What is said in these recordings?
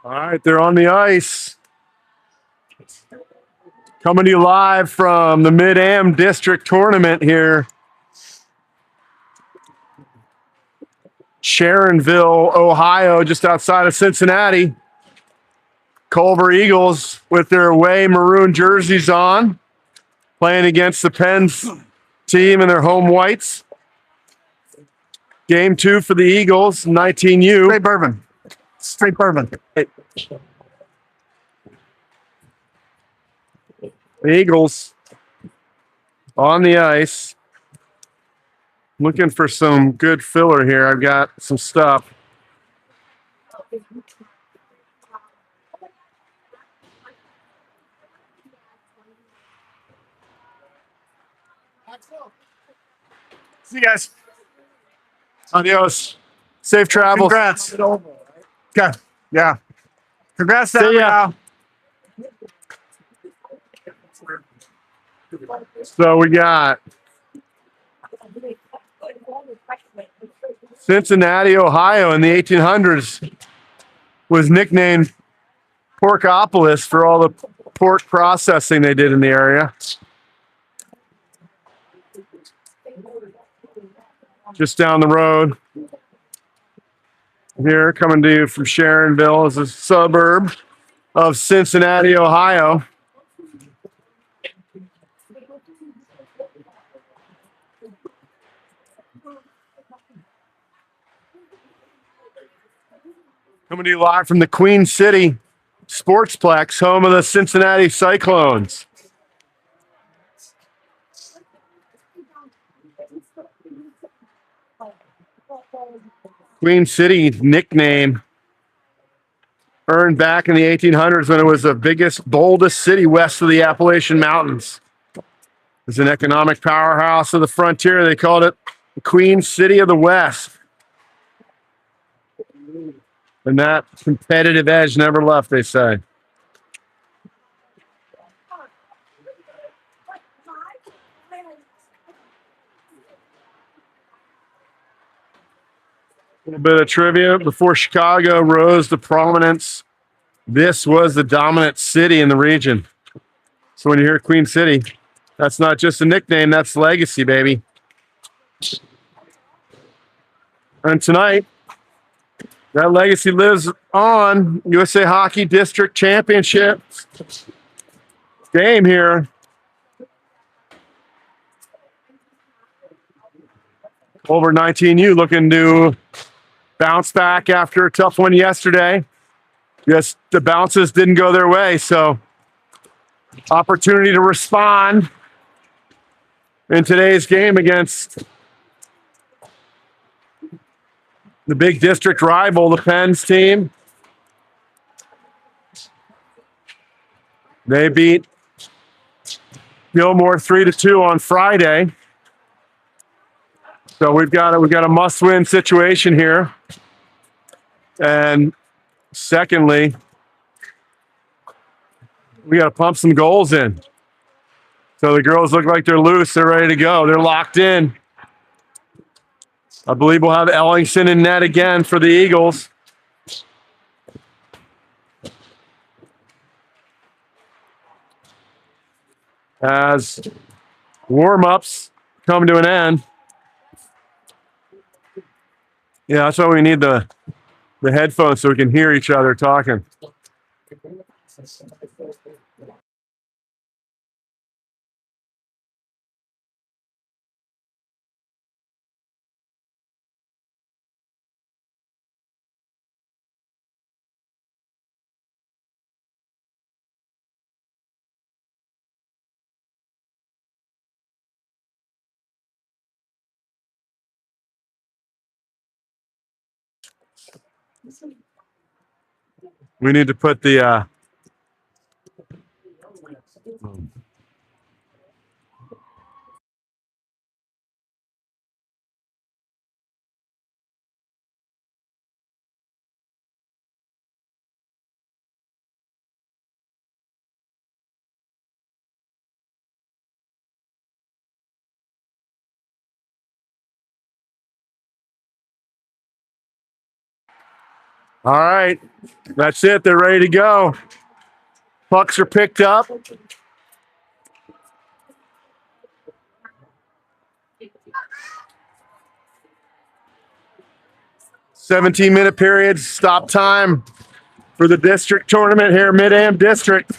All right, they're on the ice. Coming to you live from the Mid-Am District Tournament here. Sharonville, Ohio, just outside of Cincinnati. Culver Eagles with their away maroon jerseys on, playing against the Pens team in their home whites. Game 2 for the Eagles, 19U. Straight bourbon. Straight bourbon. The Eagles on the ice. Looking for some good filler here. I've got some stuff. See you guys. Adios. Safe travels. Congrats. Okay. Yeah. Congrats to See ya. So we got Cincinnati, Ohio in the 1800s was nicknamed Porkopolis for all the pork processing they did in the area. Just down the road here, coming to you from Sharonville, is a suburb of Cincinnati, Ohio. Coming to you live from the Queen City Sportsplex, home of the Cincinnati Cyclones. Queen City nickname earned back in the 1800s when it was the biggest, boldest city west of the Appalachian Mountains. It was an economic powerhouse of the frontier. They called it the Queen City of the West. And that competitive edge never left, they say. A little bit of trivia. Before Chicago rose to prominence, this was the dominant city in the region. So when you hear Queen City, that's not just a nickname, that's legacy, baby. And tonight, that legacy lives on. USA Hockey District Championship game here. Over 19U looking to bounce back after a tough one yesterday. Yes, the bounces didn't go their way, so opportunity to respond in today's game against the big district rival, the Pens team. They beat Gilmore 3-2 on Friday. So we've got a must-win situation here. And secondly, we got to pump some goals in. So the girls look like they're loose. They're ready to go. They're locked in. I believe we'll have Ellingson in net again for the Eagles. As warm-ups come to an end. Yeah, that's why we need the headphones so we can hear each other talking. We need to put the All right. That's it. They're ready to go. Pucks are picked up. "17-minute period, stop time for the district tournament here, Mid-Am District.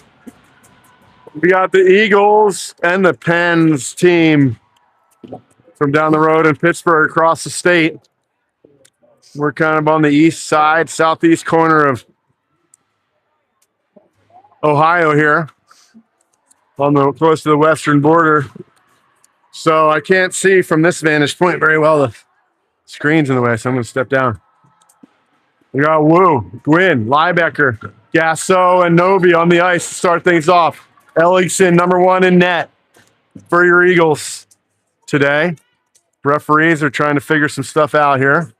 We got the Eagles and the Pens team from down the road in Pittsburgh across the state. We're kind of on the east side, southeast corner of Ohio here, on the close to the western border. So I can't see from this vantage point very well. The screen's in the way, so I'm going to step down. We got Wu, Gwynn, Liebecker, Gasso, and Novi on the ice to start things off. Ellingson, number 1 in net for your Eagles today. Referees are trying to figure some stuff out here.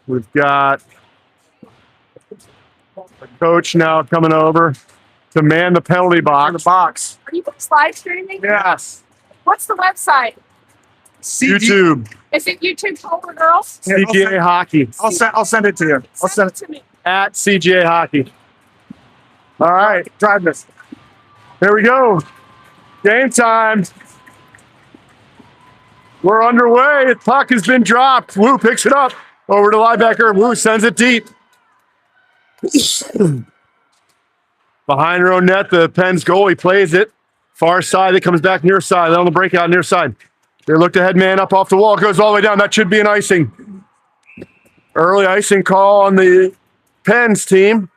We've got a coach now coming over to man the penalty box. Are you live streaming? Yes. What's the website? YouTube. Is it YouTube Boulder Girls? CGA Hockey. I'll send it to you. I'll send it to me. At CGA Hockey. All right. Drive this. Here we go. Game time. We're underway. The puck has been dropped. Wu picks it up. Over to Liebecker. Wu sends it deep. Behind her own net, the Pens goalie plays it. Far side, it comes back near side. On the breakout near side. They look to head man up off the wall. Goes all the way down. That should be an icing. Early icing call on the Pens team.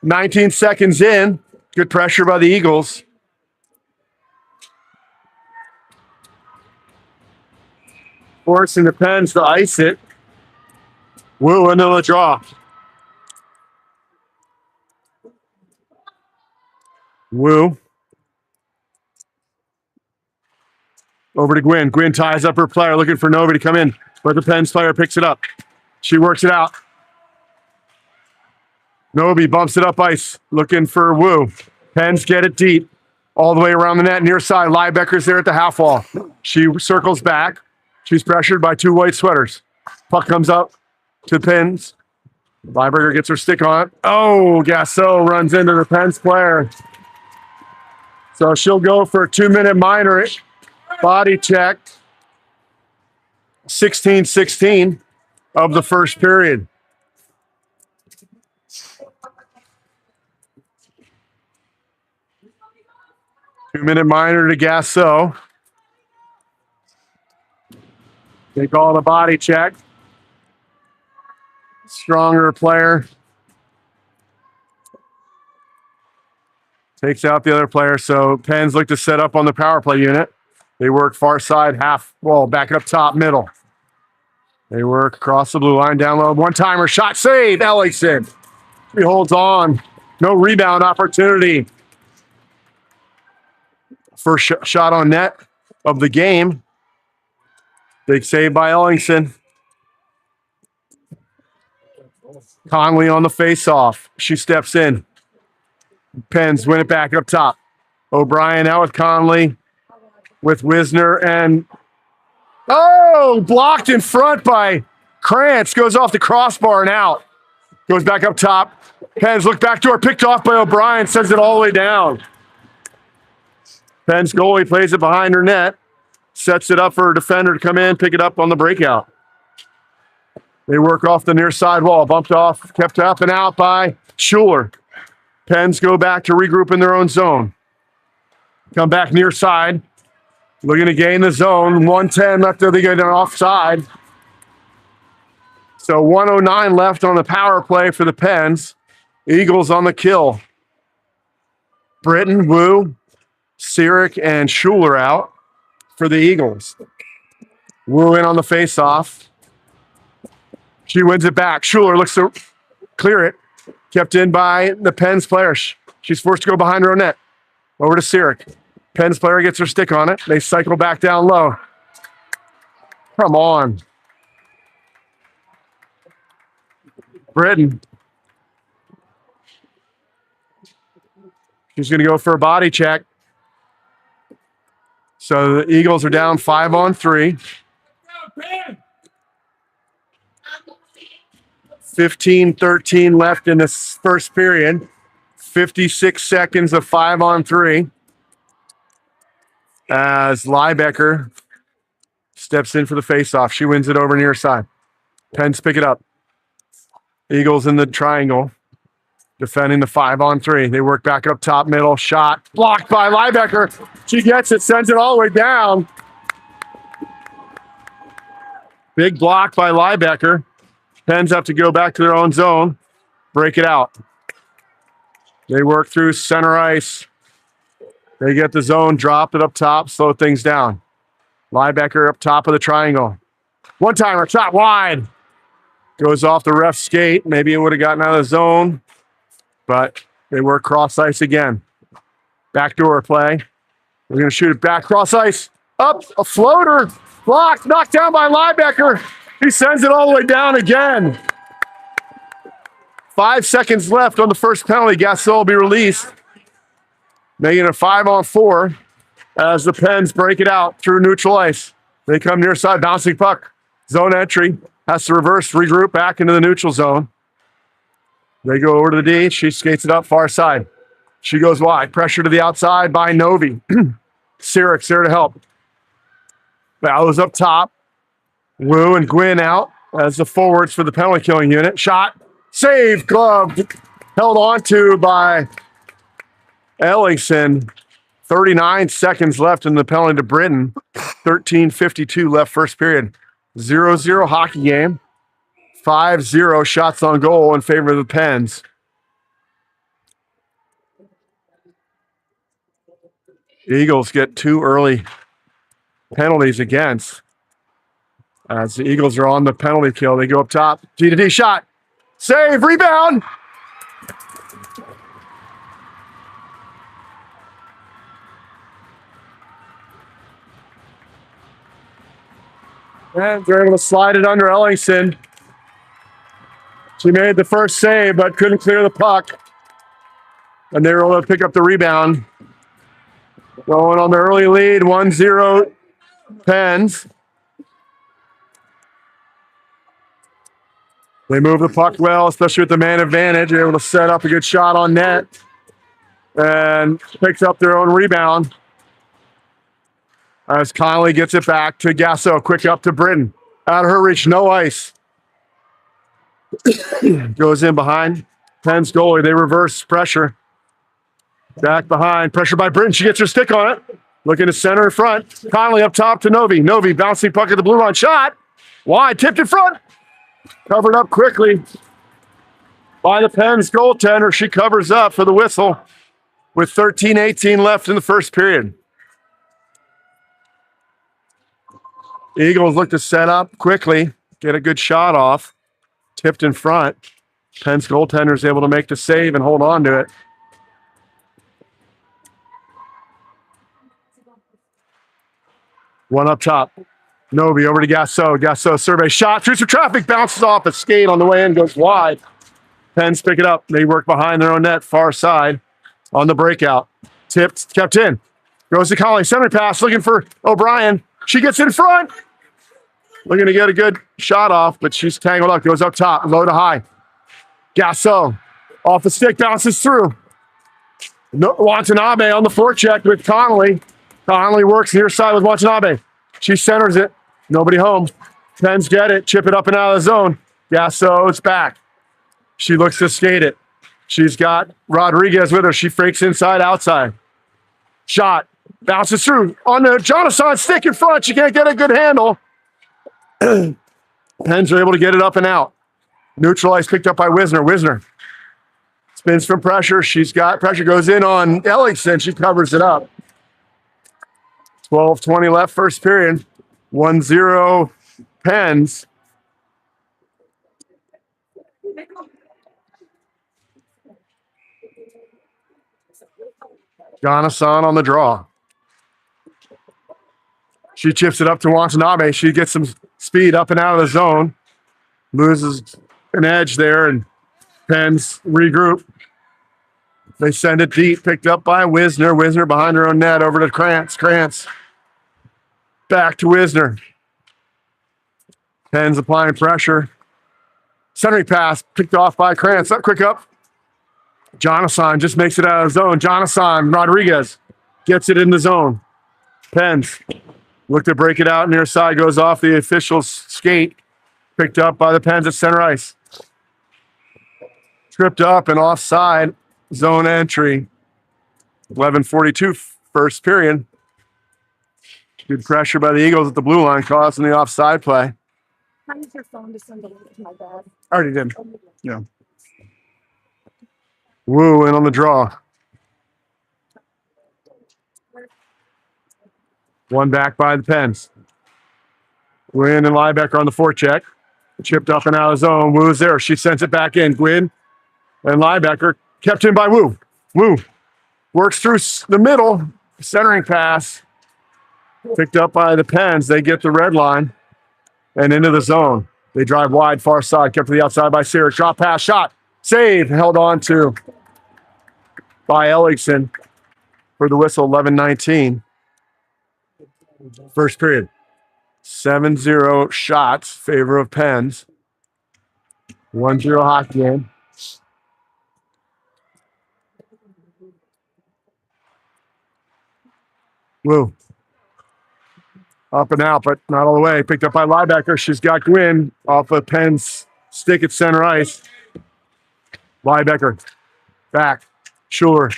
19 seconds in. Good pressure by the Eagles. Forcing the Pens to ice it. Wu into the draw. Wu. Over to Gwynn. Gwynn ties up her player, looking for Novi to come in, but the Pens player picks it up. She works it out. Novi bumps it up ice, looking for Wu. Pens get it deep, all the way around the net, near side. Liebecker's there at the half wall. She circles back. She's pressured by 2 white sweaters. Puck comes up to the Pens. Liebecker gets her stick on it. Oh, Gasso runs into the Pens player. So she'll go for a 2-minute minor body check. 16-16 of the first period. Two-minute minor to Gasso. They call it a body check. Stronger player takes out the other player. So Pens look to set up on the power play unit. They work far side, half wall, back up top, middle. They work across the blue line, down low. One-timer, shot, save, Ellingson. He holds on. No rebound opportunity. First shot on net of the game. Big save by Ellingson. Conley on the face-off. She steps in. Pens win it back up top. O'Brien out with Conley, with Wisner, and blocked in front by Krantz. Goes off the crossbar and out. Goes back up top. Pens look back to her, picked off by O'Brien, sends it all the way down. Pens goalie plays it behind her net, sets it up for her defender to come in, pick it up on the breakout. They work off the near side wall, bumped off, kept up and out by Schuler. Pens go back to regroup in their own zone. Come back near side, looking to gain the zone. 1:10 left till they get an offside. So 1:09 left on the power play for the Pens. Eagles on the kill. Britton, Wu, Sirik, and Schuler out for the Eagles. Wu in on the face-off. She wins it back. Schuler looks to clear it. Kept in by the Pens player. She's forced to go behind her own net. Over to Sirik. Pens player gets her stick on it. They cycle back down low. Come on. Britton. She's going to go for a body check. So the Eagles are down 5-on-3. 15-13 left in this first period. 56 seconds of 5-on-3. As Liebecker steps in for the faceoff. She wins it over near side. Pens pick it up. Eagles in the triangle. Defending the 5-on-3. They work back up top, middle. Shot blocked by Liebecker. She gets it, sends it all the way down. Big block by Liebecker. Pens have to go back to their own zone. Break it out. They work through center ice. They get the zone, drop it up top, slow things down. Liebecker up top of the triangle. One-timer, shot wide. Goes off the ref's skate. Maybe it would have gotten out of the zone, but they work cross ice again. Backdoor play. We're going to shoot it back, cross ice. Up, a floater. Blocked, knocked down by Liebecker. He sends it all the way down again. 5 seconds left on the first penalty. Gasol will be released. Making a 5-on-4 as the Pens break it out through neutral ice. They come near side, bouncing puck. Zone entry. Has to reverse, regroup back into the neutral zone. They go over to the D. She skates it up far side. She goes wide. Pressure to the outside by Novi. Sirik's there to help. Ballows up top. Wu and Gwynn out as the forwards for the penalty killing unit. Shot. Save. Glove. Held on to by Ellingson. 39 seconds left in the penalty to Britain. 13:52 left first period. 0-0 hockey game. 5-0 shots on goal in favor of the Pens. Eagles get 2 early penalties against. As the Eagles are on the penalty kill, they go up top. D-to-D shot. Save. Rebound. And they're able to slide it under Ellingson. She made the first save, but couldn't clear the puck. And they were able to pick up the rebound. Going on the early lead, 1-0 Pens. They move the puck well, especially with the man advantage. They're able to set up a good shot on net. And picks up their own rebound. As Connolly gets it back to Gasso. Quick up to Britton. Out of her reach, no ice. Goes in behind. Pens goalie. They reverse pressure. Back behind. Pressure by Britton. She gets her stick on it. Looking to center in front. Connolly up top to Novi. Novi bouncing puck at the blue line. Shot. Wide. Tipped in front. Covered up quickly by the Pens goaltender. She covers up for the whistle with 13:18 left in the first period. Eagles look to set up quickly, get a good shot off. Tipped in front. Pens goaltender is able to make the save and hold on to it. One up top. Novi over to Gasso. Gasso survey shot. Through some traffic. Bounces off a skate on the way in. Goes wide. Pens pick it up. They work behind their own net. Far side on the breakout. Tipped. Kept in. Goes to Colley. Center pass. Looking for O'Brien. She gets in front. Looking to get a good shot off, but she's tangled up. Goes up top. Low to high. Gasso. Off the stick. Bounces through. Watanabe on the forecheck with Connolly. Connolly works near side with Watanabe. She centers it. Nobody home. Pens get it. Chip it up and out of the zone. Gasso, it's back. She looks to skate it. She's got Rodriguez with her. She fakes inside, outside. Shot. Bounces through. On the Jonathan stick in front. She can't get a good handle. Pens are able to get it up and out. Neutralized, picked up by Wisner. Wisner spins from pressure. She's got pressure. Goes in on Ellingson. She covers it up. 12:20 left first period. 1-0 Pens. Jonathan on the draw. She chips it up to Watanabe. She gets some speed up and out of the zone. Loses an edge there, and Pens regroup. They send it deep, picked up by Wisner. Wisner behind her own net, over to Krantz. Krantz back to Wisner. Pens applying pressure. Centering pass picked off by Krantz. Up, quick up. Jonathan just makes it out of the zone. Jonathan Rodriguez gets it in the zone. Pens look to break it out. Near side goes off the official's skate. Picked up by the Pens at center ice. Tripped up and offside. Zone entry. 11:42 first period. Good pressure by the Eagles at the blue line, causing the offside play. How is your phone to send a link to my dad? I already did. Yeah. Woo in on the draw. One back by the Pens. Gwynn and Liebecker on the forecheck. Chipped up and out of zone. Woo's there. She sends it back in. Gwynn and Liebecker kept in by Woo. Woo works through the middle. Centering pass. Picked up by the Pens. They get the red line and into the zone. They drive wide, far side. Kept to the outside by Sirik. Drop pass, shot. Save. Held on to by Ellickson for the whistle. 11:19. First period. 7-0 shots, favor of Pens. 1-0 hockey game. Woo. Up and out, but not all the way. Picked up by Liebecker. She's got Gwynn off of Penn's stick at center ice. Liebecker. Back. Schuler.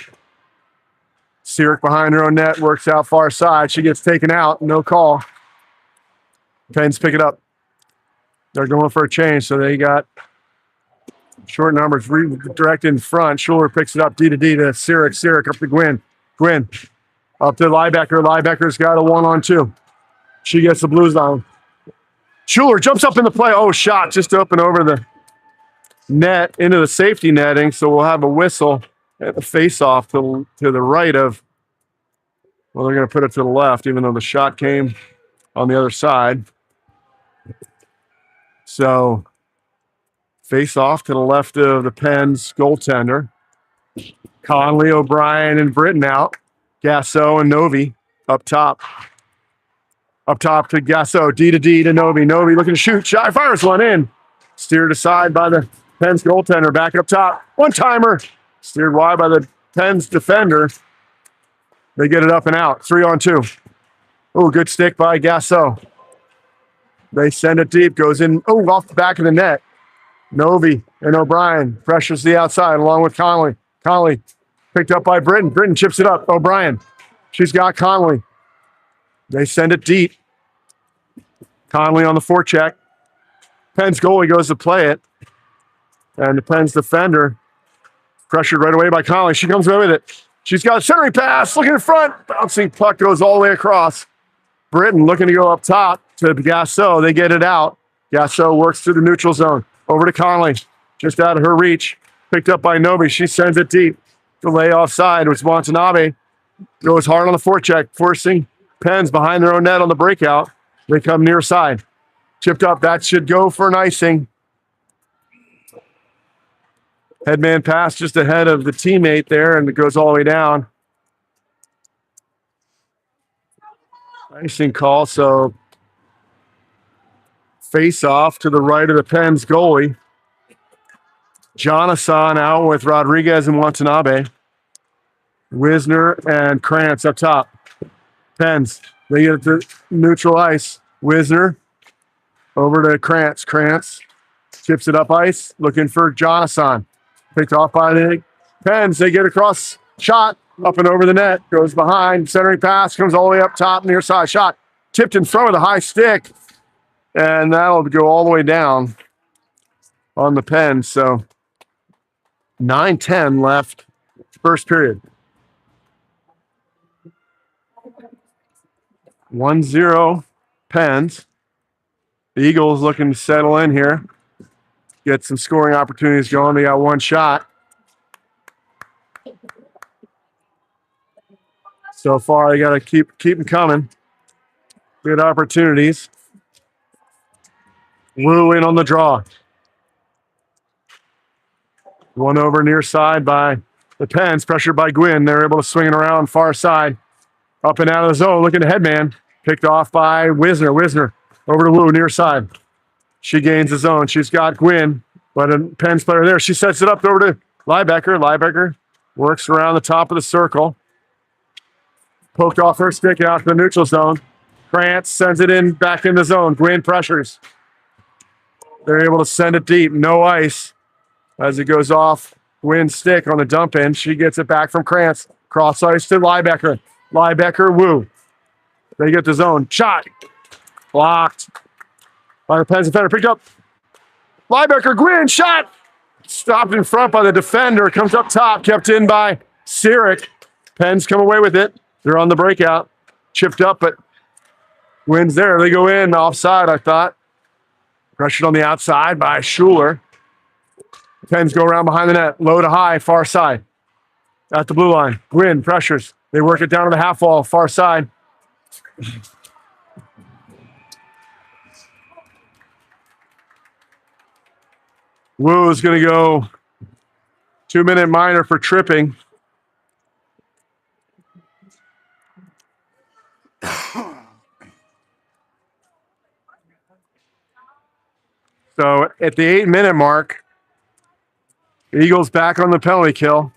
Sirik behind her own net. Works out far side. She gets taken out. No call. Pens pick it up. They're going for a change, so they got short numbers redirect in front. Schuler picks it up D to D to Sirik. Sirik up to Gwynn. Gwynn up to Liebecker. Liebecker's got a 1-on-2. She gets the Blues on. Schuler jumps up in the play. Oh, shot just open over the net into the safety netting. So we'll have a whistle at the face-off to the right of, well, they're going to put it to the left, even though the shot came on the other side. So face-off to the left of the Pens goaltender. Conley, O'Brien, and Britton out. Gasso and Novi up top. Up top to Gasso, D to D to Novi. Novi looking to shoot. Shot, fires one in. Steered aside by the Pens goaltender. Back up top. One-timer. Steered wide by the Pens defender. They get it up and out. 3-on-2. Oh, good stick by Gasso. They send it deep. Goes in. Oh, off the back of the net. Novi and O'Brien pressures the outside along with Conley. Conley picked up by Britton. Britton chips it up. O'Brien. She's got Conley. They send it deep. Conley on the forecheck. Pens goalie goes to play it. And the Pens defender pressured right away by Conley. She comes away with it. She's got a centering pass. Looking in front. Bouncing puck goes all the way across. Britton looking to go up top to Gasso. They get it out. Gasso works through the neutral zone. Over to Conley. Just out of her reach. Picked up by Novi. She sends it deep. The lay offside was Watanabe. Goes hard on the forecheck, forcing Pens behind their own net on the breakout. They come near side. Chipped up. That should go for an icing. Headman pass just ahead of the teammate there, and it goes all the way down. Icing call, so face off to the right of the Pens goalie. Jonathan out with Rodriguez and Watanabe. Wisner and Krantz up top. Pens, they get it to neutral ice. Wisner over to Krantz. Krantz chips it up ice, looking for Jonathan. Picked off by the Pens. They get across, shot up and over the net. Goes behind, centering pass, comes all the way up top, near side shot. Tipped in front with a high stick. And that'll go all the way down on the Pens. So 9:10 left, first period. 1-0 Pens. The Eagles looking to settle in here. Get some scoring opportunities going. They got one shot. So far, they got to keep them coming. Good opportunities. Wu in on the draw. One over near side by the Pens, pressured by Gwynn. They're able to swing it around far side. Up and out of the zone, looking to headman. Picked off by Wisner. Wisner over to Wu, near side. She gains the zone. She's got Gwynn. But a Penn's player there. She sets it up over to Liebecker. Liebecker works around the top of the circle. Poked off her stick out to the neutral zone. Krantz sends it in back in the zone. Gwynn pressures. They're able to send it deep. No ice as it goes off Gwynn's stick on the dump in. She gets it back from Krantz. Cross ice to Liebecker. Liebecker, woo. They get the zone. Shot. Blocked by the Penn's defender. Picked up. Liebecker, Gwynn, shot. Stopped in front by the defender. Comes up top. Kept in by Sirik. Penn's come away with it. They're on the breakout. Chipped up, but Gwynn's there. They go in offside, I thought. Pressured on the outside by Schuler. Pens go around behind the net. Low to high, far side. At the blue line. Gwynn pressures. They work it down to the half wall, far side. Wu is going to go 2-minute minor for tripping. So at the 8-minute mark, the Eagles back on the penalty kill.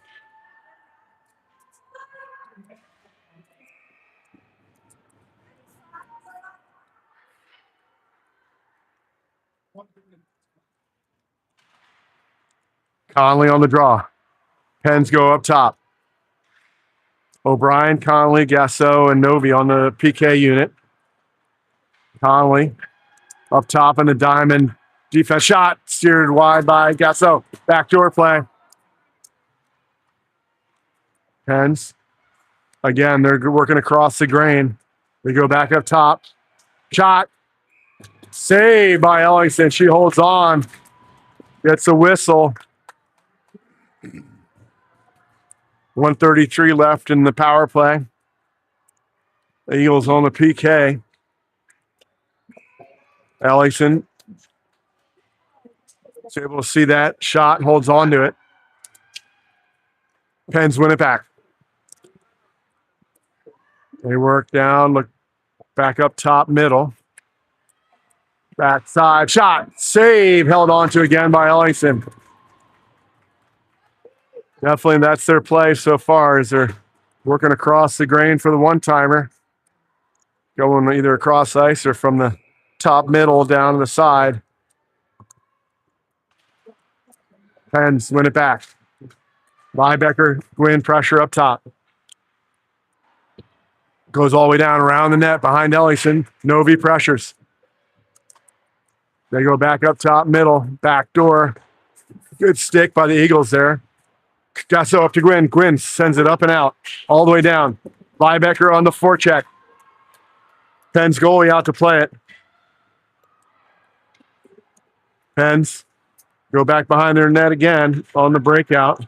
Conley on the draw. Pens go up top. O'Brien, Conley, Gasso, and Novi on the PK unit. Conley up top in the diamond. Defense shot steered wide by Gasso. Backdoor play. Pens. Again, they're working across the grain. They go back up top. Shot. Saved by Ellingson. She holds on. Gets a whistle. 1:33 left in the power play. The Eagles on the PK. Ellingson is able to see that shot, holds on to it. Pens win it back. They work down, look back up top middle. Backside shot, save, held on to again by Ellingson. Definitely that's their play so far as they're working across the grain for the one-timer. Going either across ice or from the top middle down to the side. Pens win it back. Liebecker, Gwynn pressure up top. Goes all the way down around the net behind Ellingson. Novi pressures. They go back up top middle. Back door. Good stick by the Eagles there. Gasso up to Gwynn. Gwynn sends it up and out. All the way down. Liebecker on the forecheck. Pens goalie out to play it. Pens go back behind their net again on the breakout.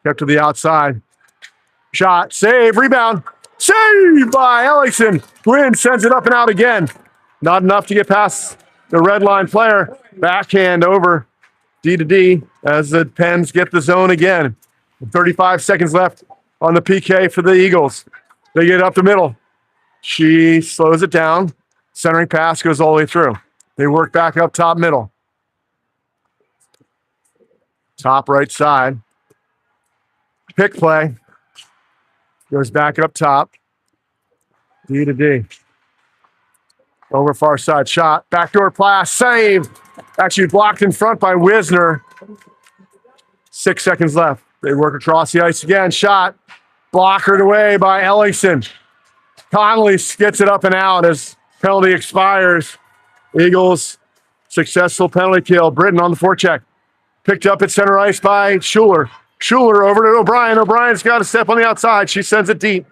Kept to the outside. Shot, save, rebound. Saved by Ellingson. Gwynn sends it up and out again. Not enough to get past the red line player. Backhand over D to D as the Pens get the zone again. 35 seconds left on the PK for the Eagles. They get up the middle. She slows it down. Centering pass goes all the way through. They work back up top middle. Top right side. Pick play. Goes back up top. D to D. Over far side shot. Backdoor pass. Save. Actually blocked in front by Wisner. 6 seconds left. They work across the ice again. Shot. Blockered away by Ellingson. Conley gets it up and out as penalty expires. Eagles, successful penalty kill. Britton on the forecheck. Picked up at center ice by Schuler. Schuler over to O'Brien. O'Brien's got a step on the outside. She sends it deep.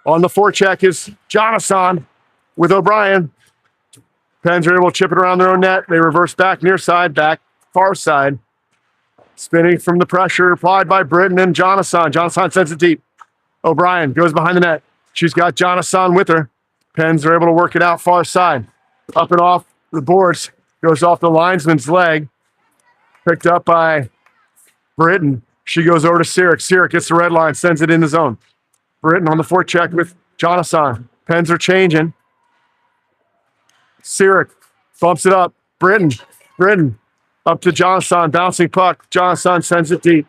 On the forecheck is Jonathan with O'Brien. Pens are able to chip it around their own net. They reverse back near side, back far side. Spinning from the pressure applied by Britton and Jonathan. Jonathan sends it deep. O'Brien goes behind the net. She's got Jonathan with her. Pens are able to work it out far side. Up and off the boards. Goes off the linesman's leg. Picked up by Britton. She goes over to Sirik. Sirik gets the red line, sends it in the zone. Britton on the forecheck with Jonathan. Pens are changing. Sirik bumps it up. Britton Up to Johnson, bouncing puck. Johnson sends it deep.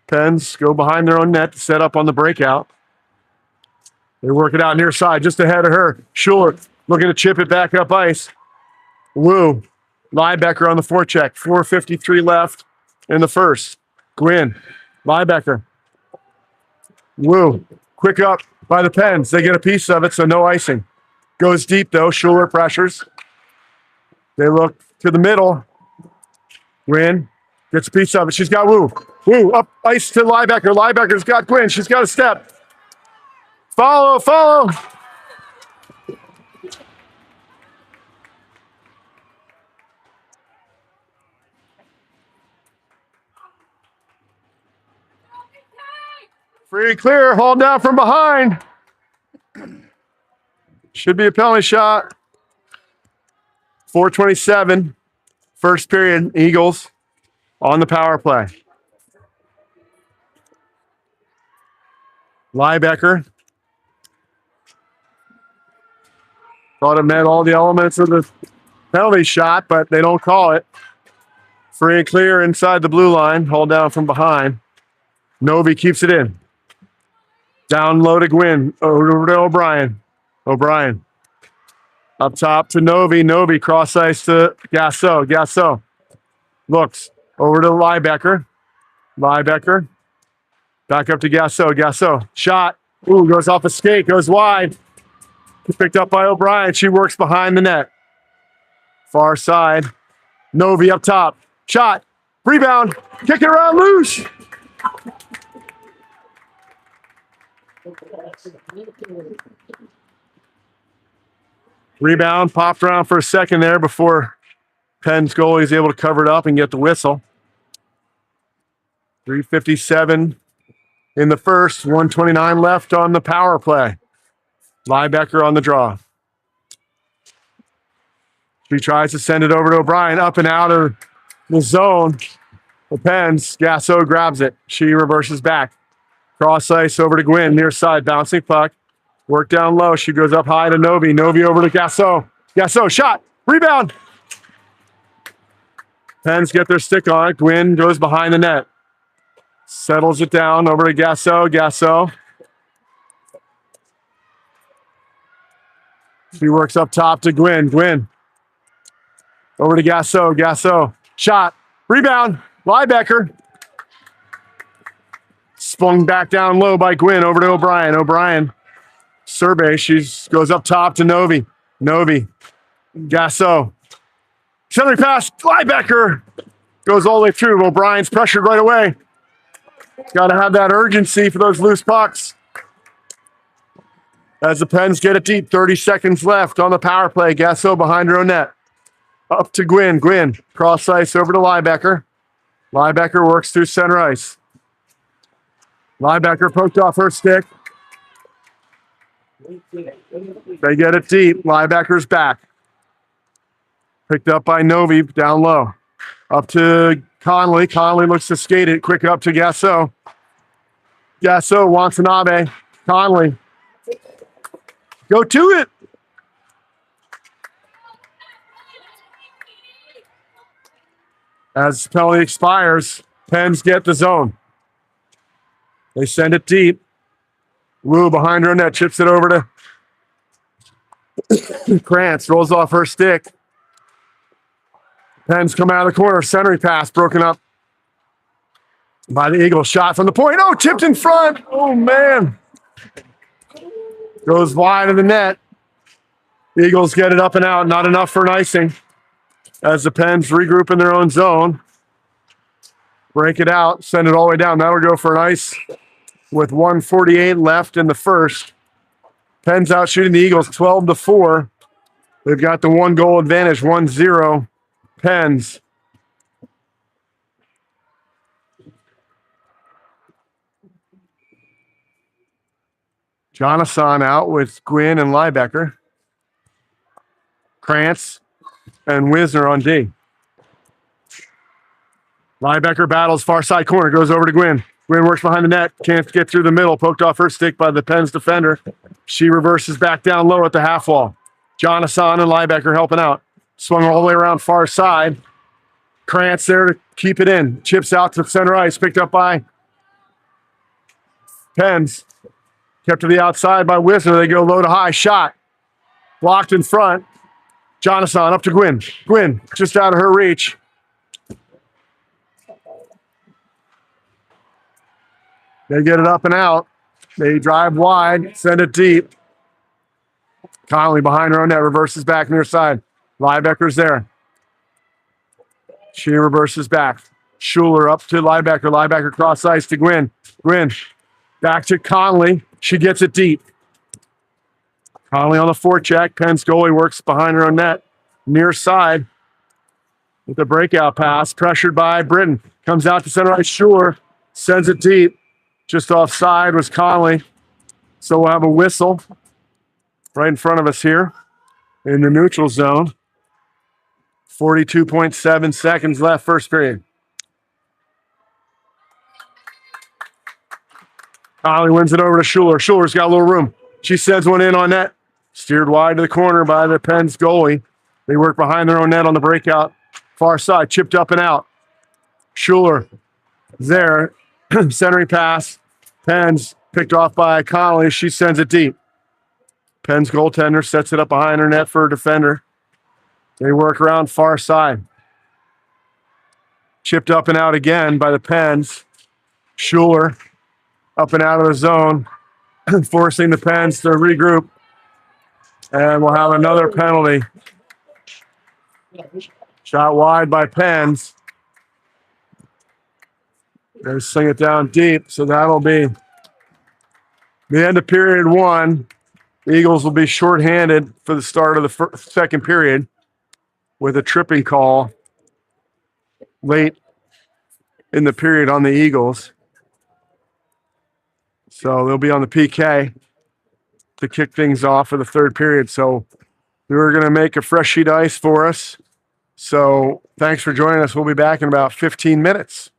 Pens go behind their own net to set up on the breakout. They work it out near side, just ahead of her. Schuler looking to chip it back up ice. Wu, Liebecker on the forecheck. 4:53 left in the first. Gwynn, Liebecker. Wu, quick up by the Pens. They get a piece of it, so no icing. Goes deep, though. Schuler pressures. They look to the middle. Gwynn gets a piece of it. She's got Wu. Wu, up ice to Liebecker. Liebecker's got Gwynn. She's got a step. Follow. Free and clear, hauled down from behind. Should be a penalty shot. 4:27, first period, Eagles on the power play. Liebecker. Thought it met all the elements of the penalty shot, but they don't call it. Free and clear inside the blue line, hauled down from behind. Novi keeps it in. Down low to Gwynn, over to O'Brien. O'Brien. Up top to Novi. Novi cross ice to Gasso. Gasso looks over to Liebecker. Liebecker. Back up to Gasso. Gasso. Shot. Ooh, goes off a skate. Goes wide. Picked up by O'Brien. She works behind the net. Far side. Novi up top. Shot. Rebound. Kick it around loose. Rebound popped around for a second there before Penn's goalie is able to cover it up and get the whistle. 3:57 in the first, 1:29 left on the power play. Liebecker on the draw. She tries to send it over to O'Brien, up and out of the zone. The Pens, Gasso grabs it. She reverses back. Cross ice over to Gwynn, near side, bouncing puck. Work down low. She goes up high to Novi. Novi over to Gasso. Gasso, shot. Rebound. Pens get their stick on it. Gwynn goes behind the net. Settles it down over to Gasso. Gasso. She works up top to Gwynn. Gwynn. Over to Gasso. Gasso. Shot. Rebound. Liebecker. Swung back down low by Gwynn. Over to O'Brien. O'Brien. Survey. She goes up top to Novi. Novi. Gasso. Center pass. Liebecker. Goes all the way through. O'Brien's pressured right away. Got to have that urgency for those loose pucks. As the Pens get it deep, 30 seconds left on the power play. Gasso behind her own net. Up to Gwynn. Gwynn, cross ice over to Liebecker. Liebecker works through center ice. Liebecker poked off her stick. They get it deep. Liebecker's back. Picked up by Novi down low. Up to Conley. Conley looks to skate it. Quick up to Gasso. Gasso, Watanabe. Conley. Go to it. As penalty expires, Pens get the zone. They send it deep. Wu behind her net, chips it over to Krantz, rolls off her stick. Pens come out of the corner, centering pass broken up by the Eagles. Shot from the point. Oh, tipped in front. Oh, man. Goes wide of the net. Eagles get it up and out. Not enough for an icing. As the Pens regroup in their own zone. Break it out. Send it all the way down. That'll go for an ice with 1:48 left in the first. Pens out shooting the Eagles 12-4. They've got the 1-goal advantage. 1-0 Pens. Jonathan out with Gwynn and Liebecker. Krantz and Wisner on D. Liebecker battles far side corner, goes over to Gwynn. Gwynn works behind the net, can't get through the middle, poked off her stick by the Pens defender. She reverses back down low at the half wall. Jonathan and Liebecker helping out. Swung all the way around far side. Krantz there to keep it in. Chips out to center ice. Picked up by Pens. Kept to the outside by Wisner. They go low to high. Shot. Blocked in front. Jonathan up to Gwynn. Gwynn just out of her reach. They get it up and out. They drive wide. Send it deep. Conley behind her own net. Reverses back near side. Liebecker's there. She reverses back. Schuler up to Liebecker. Liebecker cross ice to Gwynn. Gwynn back to Conley. She gets it deep. Conley on the forecheck. Penn's goalie works behind her own net. Near side with the breakout pass. Pressured by Britton. Comes out to center ice. Schuler sends it deep. Just offside was Conley. So we'll have a whistle right in front of us here in the neutral zone. 42.7 seconds left, first period. Conley wins it over to Schuler. Schuler's got a little room. She sends one in on net. Steered wide to the corner by the Pens goalie. They work behind their own net on the breakout. Far side, chipped up and out. Schuler there. Centering pass. Pens picked off by Conley. She sends it deep. Pens goaltender sets it up behind her net for a defender. They work around far side. Chipped up and out again by the Pens. Schuler up and out of the zone, forcing the Pens to regroup. And we'll have another penalty. Shot wide by Pens. They sling it down deep, so that'll be the end of period one. The Eagles will be shorthanded for the start of the second period with a tripping call late in the period on the Eagles. So they'll be on the PK to kick things off for the third period. So we were going to make a fresh sheet of ice for us. So thanks for joining us. We'll be back in about 15 minutes.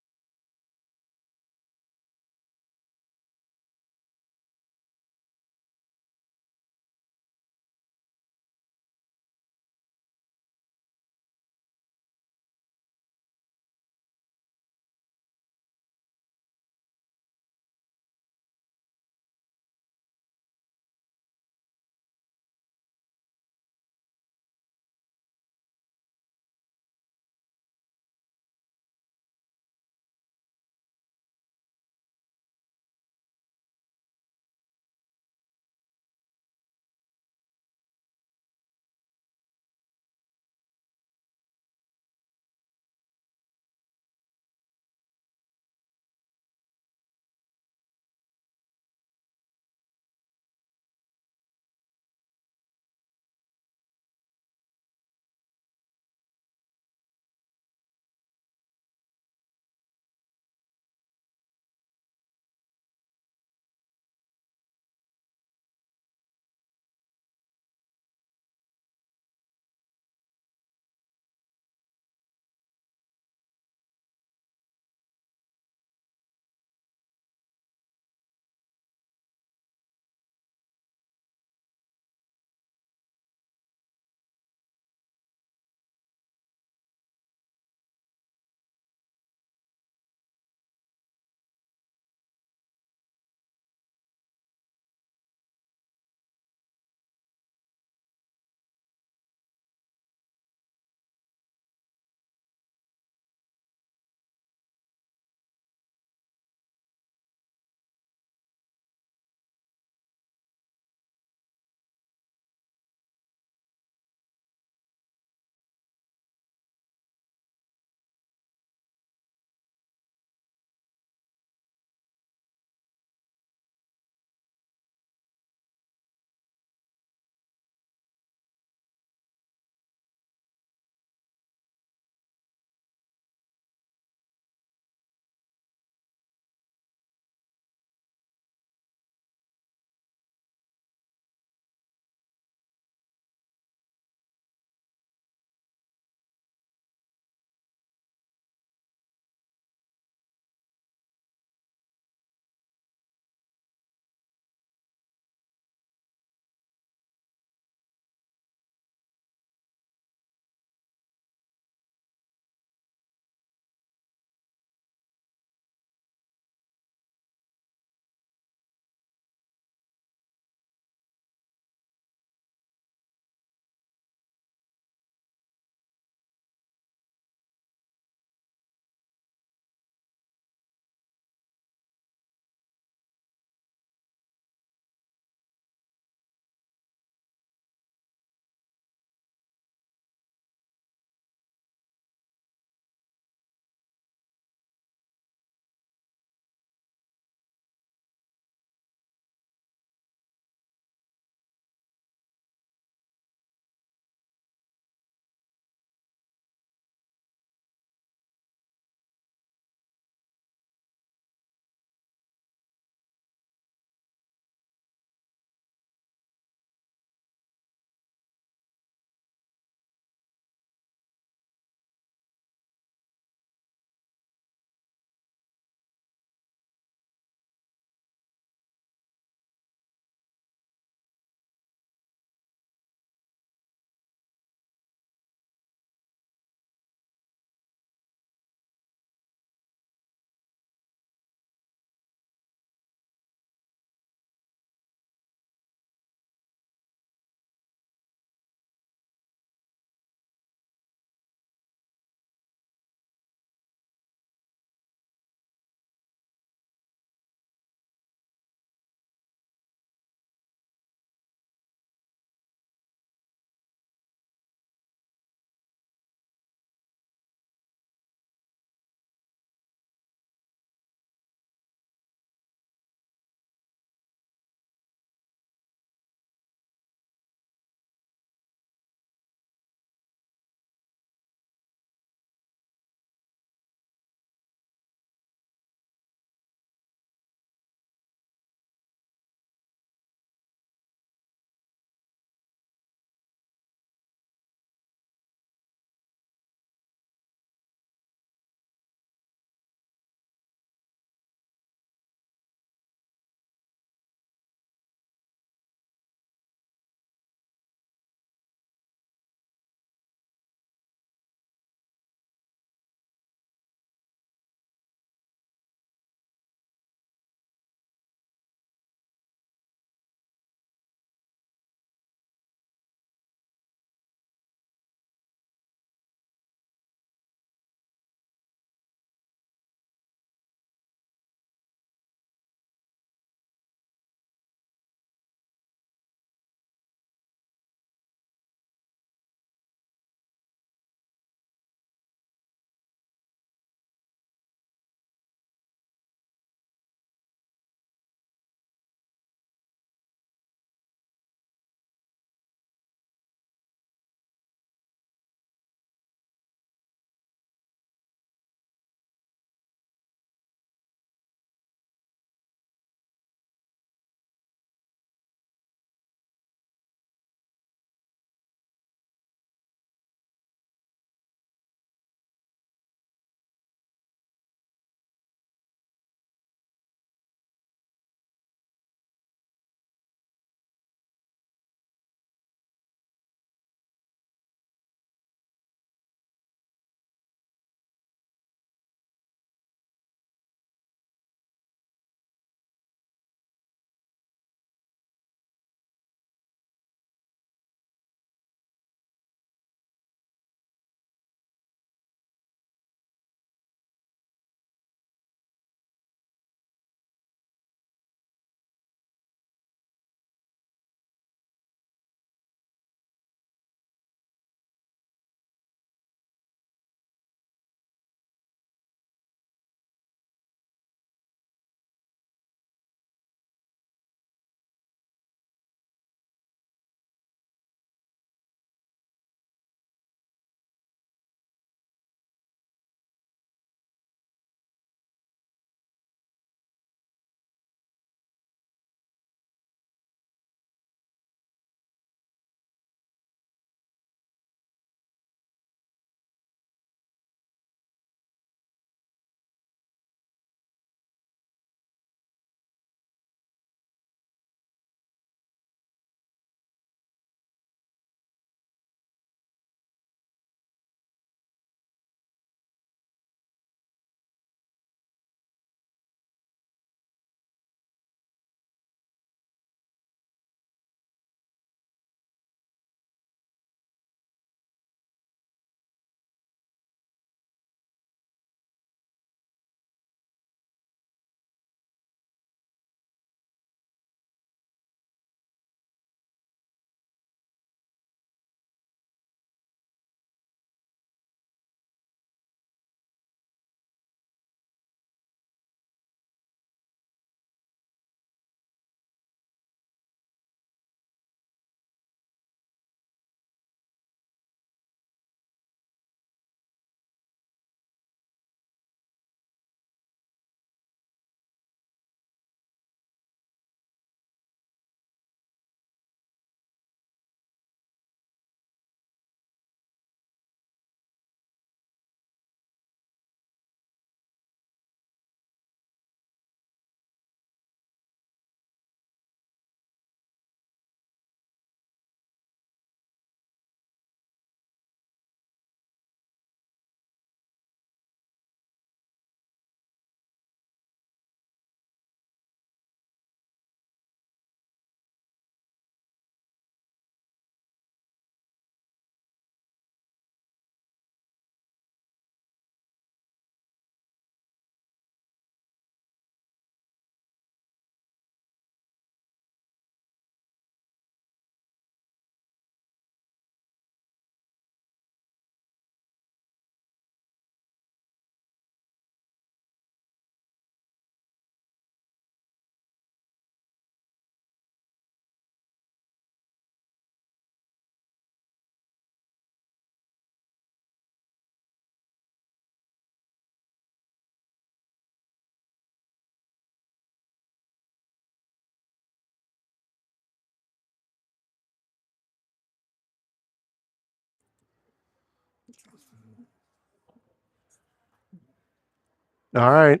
All right.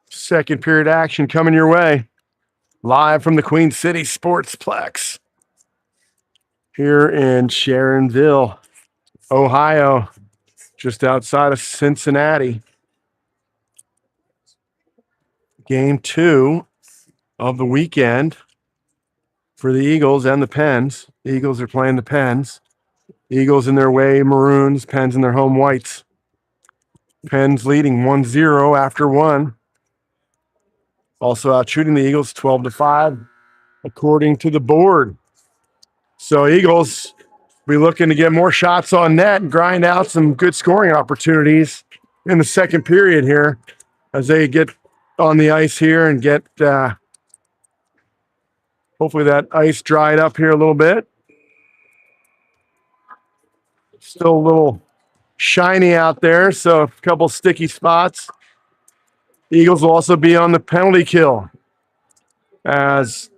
Second period action coming your way. Live from the Queen City Sportsplex here in Sharonville, Ohio, just outside of Cincinnati. Game 2 of the weekend for the Eagles and the Pens. The Eagles are playing the Pens. Eagles in their way maroons, Pens in their home whites. Pens leading 1-0 after one. Also out shooting the Eagles 12-5, according to the board. So Eagles be looking to get more shots on net and grind out some good scoring opportunities in the second period here as they get on the ice here and get hopefully that ice dried up here a little bit. Still a little shiny out there, so a couple sticky spots. Eagles will also be on the penalty kill as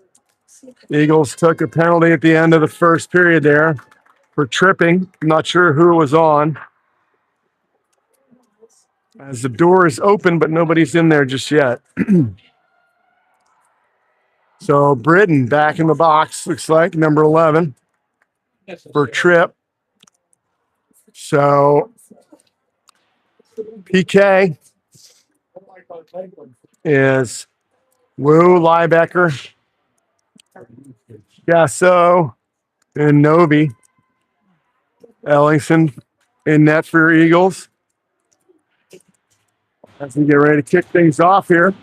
the Eagles took a penalty at the end of the first period there for tripping. I'm not sure who it was on. As the door is open, but nobody's in there just yet. So Britton back in the box, looks like, number 11 for Tripp. So PK is Wu, Liebecker, Gasso, and Novi. Ellingson in net for Eagles. As we get ready to kick things off here.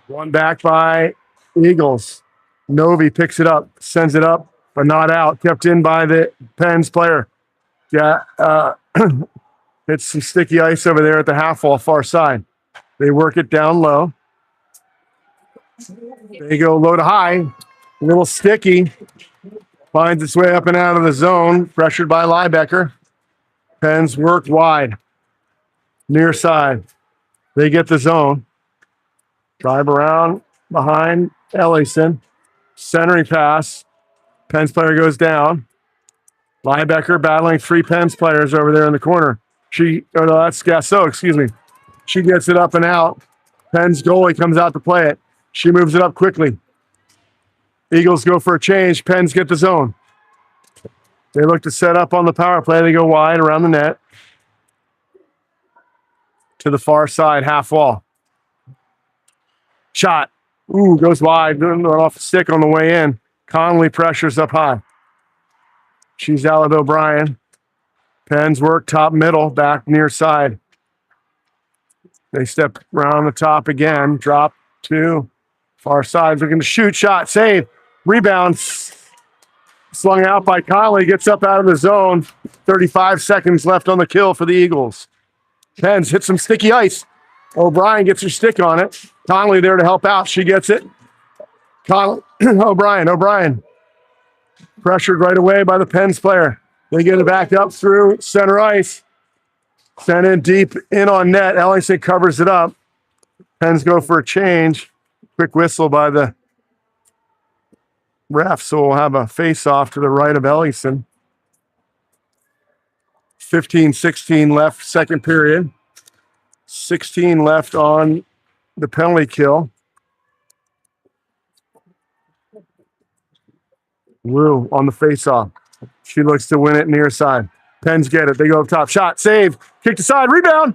One back by Eagles. Novi picks it up, sends it up, but not out. Kept in by the Pens player. Yeah, it's some sticky ice over there at the half wall far side. They work it down low. They go low to high. A little sticky. Finds its way up and out of the zone. Pressured by Liebecker. Pens work wide. Near side. They get the zone. Drive around behind Ellingson. Centering pass. Pens player goes down. Liebecker battling three Pens players over there in the corner. That's Gasso, excuse me. She gets it up and out. Pens goalie comes out to play it. She moves it up quickly. Eagles go for a change. Pens get the zone. They look to set up on the power play. They go wide around the net to the far side, half wall. Shot. Ooh, goes wide. Off the stick on the way in. Conley pressures up high. She's out with O'Brien. Pens work top middle, back near side. They step around the top again. Drop to far side. Looking to shoot. Shot. Save. Rebound. Slung out by Conley. Gets up out of the zone. 35 seconds left on the kill for the Eagles. Pens hit some sticky ice. O'Brien gets her stick on it. Conley there to help out. She gets it. O'Brien. Pressured right away by the Pens player. They get it back up through center ice. Sent in deep in on net. Ellingson covers it up. Pens go for a change. Quick whistle by the ref, so we'll have a face-off to the right of Ellingson. 15-16 left, second period. 16 left on the penalty kill. Wu on the face-off. She looks to win it near side. Pens get it. They go up top. Shot. Save. Kick to side. Rebound.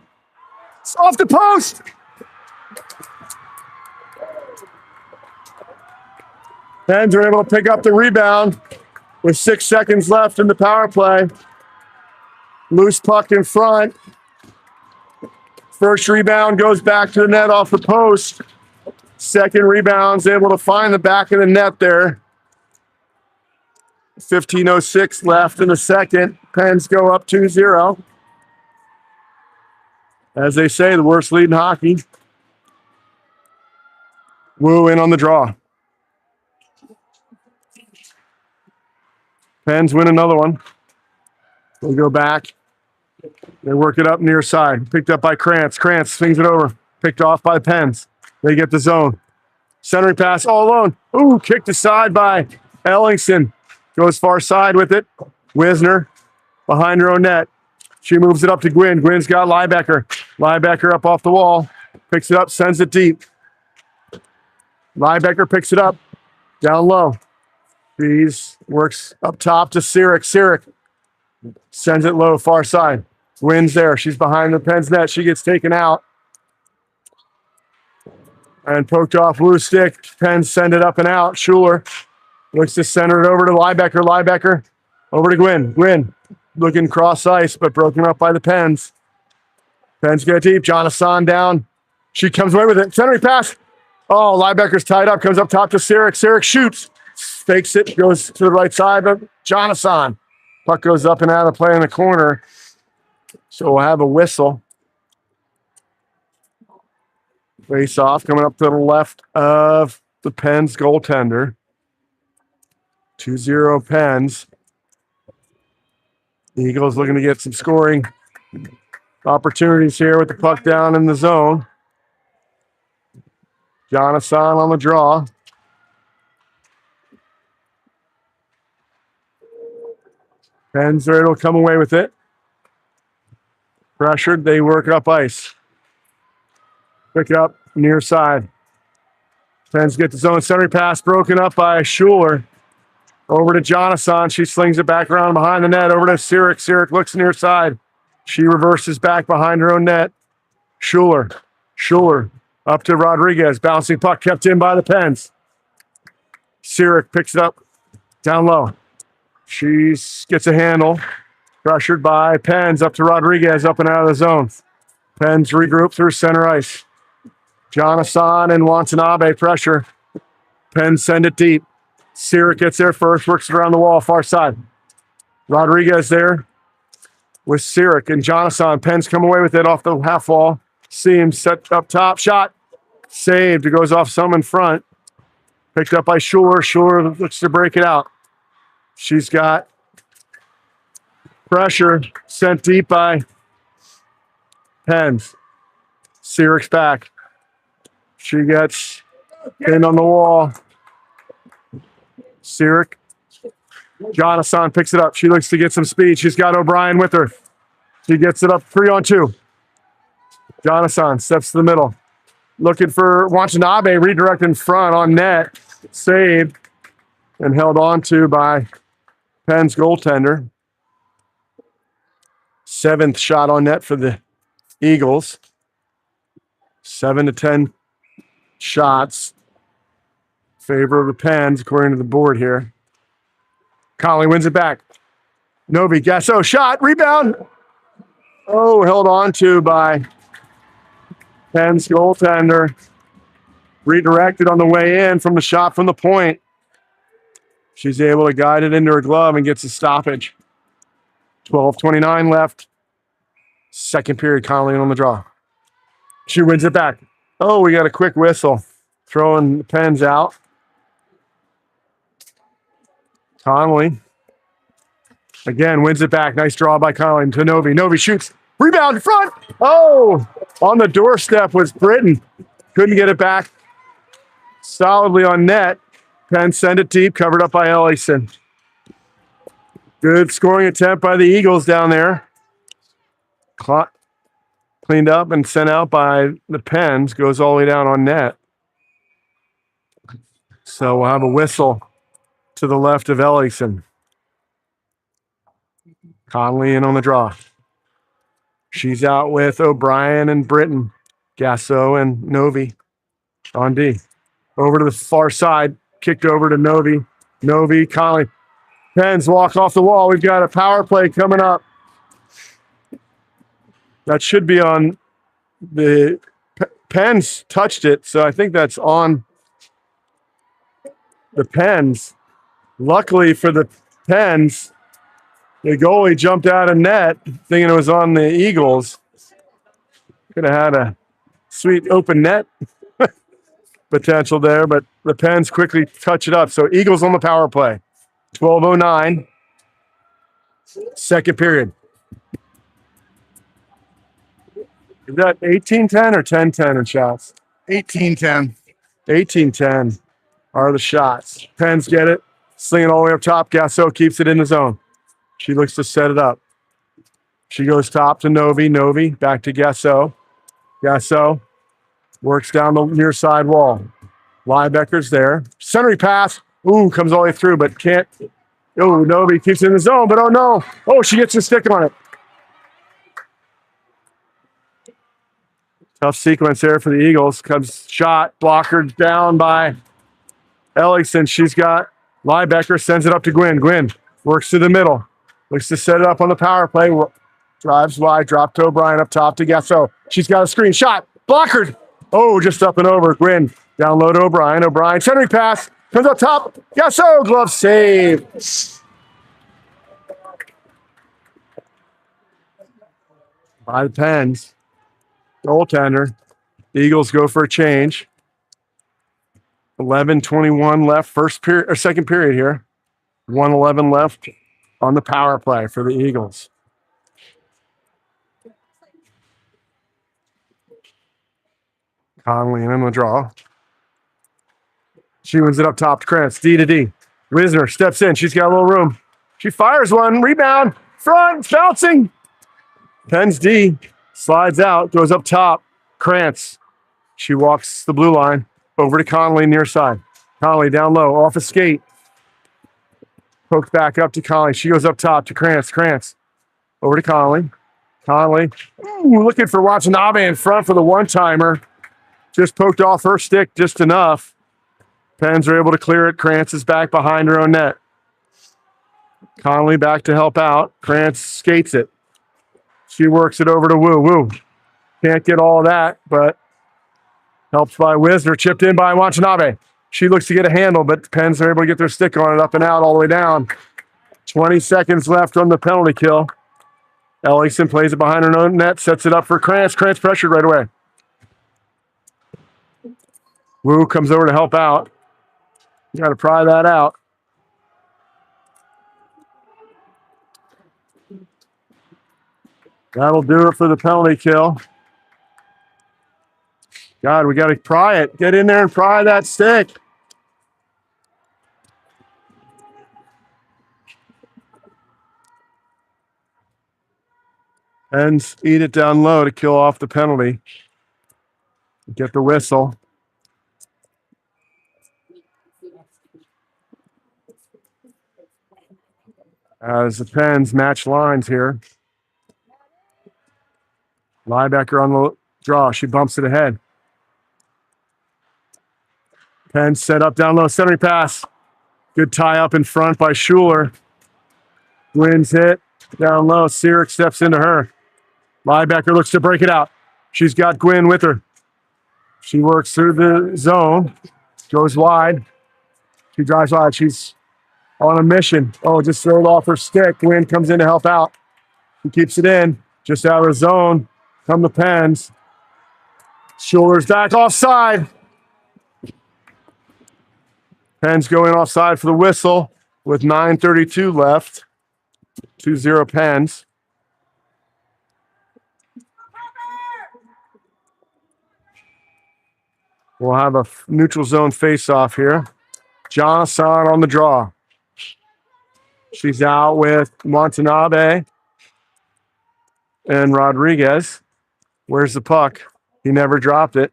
It's off the post. Pens are able to pick up the rebound with 6 seconds left in the power play. Loose puck in front. First rebound goes back to the net off the post. Second rebound's able to find the back of the net there. 15:06 left in the second. Pens go up 2-0. As they say, the worst lead in hockey. Wu in on the draw. Pens win another one. They go back. They work it up near side. Picked up by Krantz. Krantz swings it over. Picked off by the Pens. They get the zone. Centering pass all alone. Ooh, kicked aside by Ellingson. Goes far side with it. Wisner behind her own net. She moves it up to Gwynn. Gwynn's got Liebecker. Liebecker up off the wall. Picks it up, sends it deep. Liebecker picks it up. Down low. She's works up top to Sirik. Sirik sends it low, far side. Gwynn's there. She's behind the Penn's net. She gets taken out. And poked off loose stick. Penn send it up and out. Schuler looks to center it over to Liebecker. Liebecker over to Gwynn. Gwynn looking cross ice, but broken up by the Pens. Pens get deep. Jonathan down. She comes away with it. Centering pass. Oh, Liebecker's tied up. Comes up top to Sirik. Sirik shoots. Fakes it. Goes to the right side, but Jonathan. Puck goes up and out of play in the corner. So we'll have a whistle. Face off coming up to the left of the Pens goaltender. 2-0 Pens. The Eagles looking to get some scoring opportunities here with the puck down in the zone. Jonathan on the draw. Pens are able to come away with it. Pressured, they work up ice. Pick it up near side. Pens get the zone centering pass broken up by Schuler. Over to Jonathan. She slings it back around behind the net. Over to Sirik. Sirik looks near side. She reverses back behind her own net. Schuler. Schuler up to Rodriguez. Bouncing puck kept in by the Pens. Sirik picks it up down low. She gets a handle. Pressured by Pens up to Rodriguez up and out of the zone. Pens regroup through center ice. Jonathan and Watanabe pressure. Pens send it deep. Sirik gets there first, works it around the wall, far side. Rodriguez there with Sirik and Jonathan. Pens come away with it off the half wall. Seams set up top. Shot. Saved. It goes off some in front. Picked up by Schuler. Schuler looks to break it out. She's got pressure sent deep by Pens. Sirik's back. She gets pinned on the wall. Sirik. Jonathan picks it up. She looks to get some speed. She's got O'Brien with her. She gets it up 3-on-2. Jonathan steps to the middle. Looking for Watanabe, redirect in front on net. Saved and held on to by Penn's goaltender. 7th shot on net for the Eagles. 7-10 shots. Favor of the Pens, according to the board here. Conley wins it back. Novi, Gasso, shot, rebound. Oh, held on to by Pens goaltender. Redirected on the way in from the shot from the point. She's able to guide it into her glove and gets a stoppage. 12:29 left. Second period, Conley on the draw. She wins it back. Oh, we got a quick whistle. Throwing the Pens out. Conley. Again, wins it back. Nice draw by Conley to Novi. Novi shoots. Rebound in front. Oh, on the doorstep was Britton. Couldn't get it back. Solidly on net. Penn send it deep, covered up by Ellison. Good scoring attempt by the Eagles down there. Cleaned up and sent out by the Pens. Goes all the way down on net. So we'll have a whistle to the left of Ellison. Conley in on the draw. She's out with O'Brien and Britton. Gasso and Novi on D. Over to the far side. Kicked over to Novi. Novi, Conley. Pens walk off the wall. We've got a power play coming up. That should be on the Pens touched it, so I think that's on the Pens. Luckily for the Pens, the goalie jumped out of net thinking it was on the Eagles. Could have had a sweet open net potential there, but the Pens quickly touch it up. So Eagles on the power play. 12:09. Second period. Is that 18-10 or 10-10 in shots? 18-10. 18-10 are the shots. Pens get it. Sling it all the way up top. Gasso keeps it in the zone. She looks to set it up. She goes top to Novi. Novi back to Gasso. Gasso works down the near side wall. Liebecker's there. Centering pass. Ooh, comes all the way through, but can't. Oh, Novi keeps it in the zone, but oh no. Oh, she gets a stick on it. Tough sequence there for the Eagles. Comes shot, blocker down by Ellickson. She's got Liebecker, sends it up to Gwynn. Gwynn works to the middle. Looks to set it up on the power play. Drives wide, drop to O'Brien up top to Gasso. She's got a screen shot. Blockered. Oh, just up and over. Gwynn down low to O'Brien. O'Brien centering pass. Comes up top. Gasso, glove save. By the Pens. Goaltender. The Eagles go for a change. 11:21 left, first period or second period here. 1:11 left on the power play for the Eagles. Conley in the draw. She wins it up top to Krantz. D to D. Wisner steps in. She's got a little room. She fires one. Rebound. Front. Bouncing. Pens D. Slides out. Goes up top. Krantz. She walks the blue line. Over to Conley near side. Conley down low. Off a skate. Pokes back up to Conley. She goes up top to Krantz. Krantz. Over to Conley. Conley. Ooh, looking for Watanabe in front for the one-timer. Just poked off her stick just enough. Pens are able to clear it. Krantz is back behind her own net. Conley back to help out. Krantz skates it. She works it over to Wu. Wu can't get all of that, but helps by Wisner. Chipped in by Watanabe. She looks to get a handle, but the Pens are able to get their stick on it up and out all the way down. 20 seconds left on the penalty kill. Ellickson plays it behind her own net, sets it up for Krantz. Krantz pressured right away. Wu comes over to help out. You got to pry that out. That'll do it for the penalty kill. God, we got to pry it. Get in there and pry that stick. Pens eat it down low to kill off the penalty. Get the whistle. As the Pens match lines here. Liebecker on the draw. She bumps it ahead. Pens set up down low. Centering pass. Good tie up in front by Schuler. Wins hit. Down low. Sirik steps into her. Liebecker looks to break it out. She's got Gwynn with her. She works through the zone. Goes wide. She drives wide. She's on a mission. Oh, just throw it off her stick. Gwynn comes in to help out. She keeps it in. Just out of her zone. Come the Pens. Schuler's back offside. Pens going offside for the whistle with 9:32 left. 2-0 Pens. We'll have a neutral zone face-off here. Johnson on the draw. She's out with Watanabe and Rodriguez. Where's the puck? He never dropped it.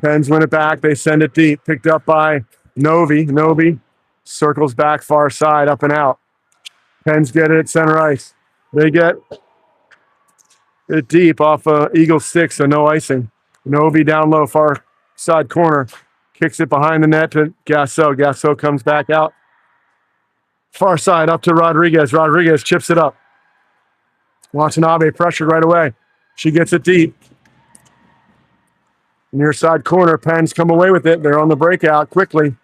Pens win it back. They send it deep. Picked up by Novi. Novi circles back far side, up and out. Pens get it at center ice. They get it deep off Eagle stick, so no icing. Novi down low, far side corner. Kicks it behind the net to Gasso. Gasso comes back out. Far side up to Rodriguez. Rodriguez chips it up. Watanabe pressured right away. She gets it deep. Near side corner. Pens come away with it. They're on the breakout quickly.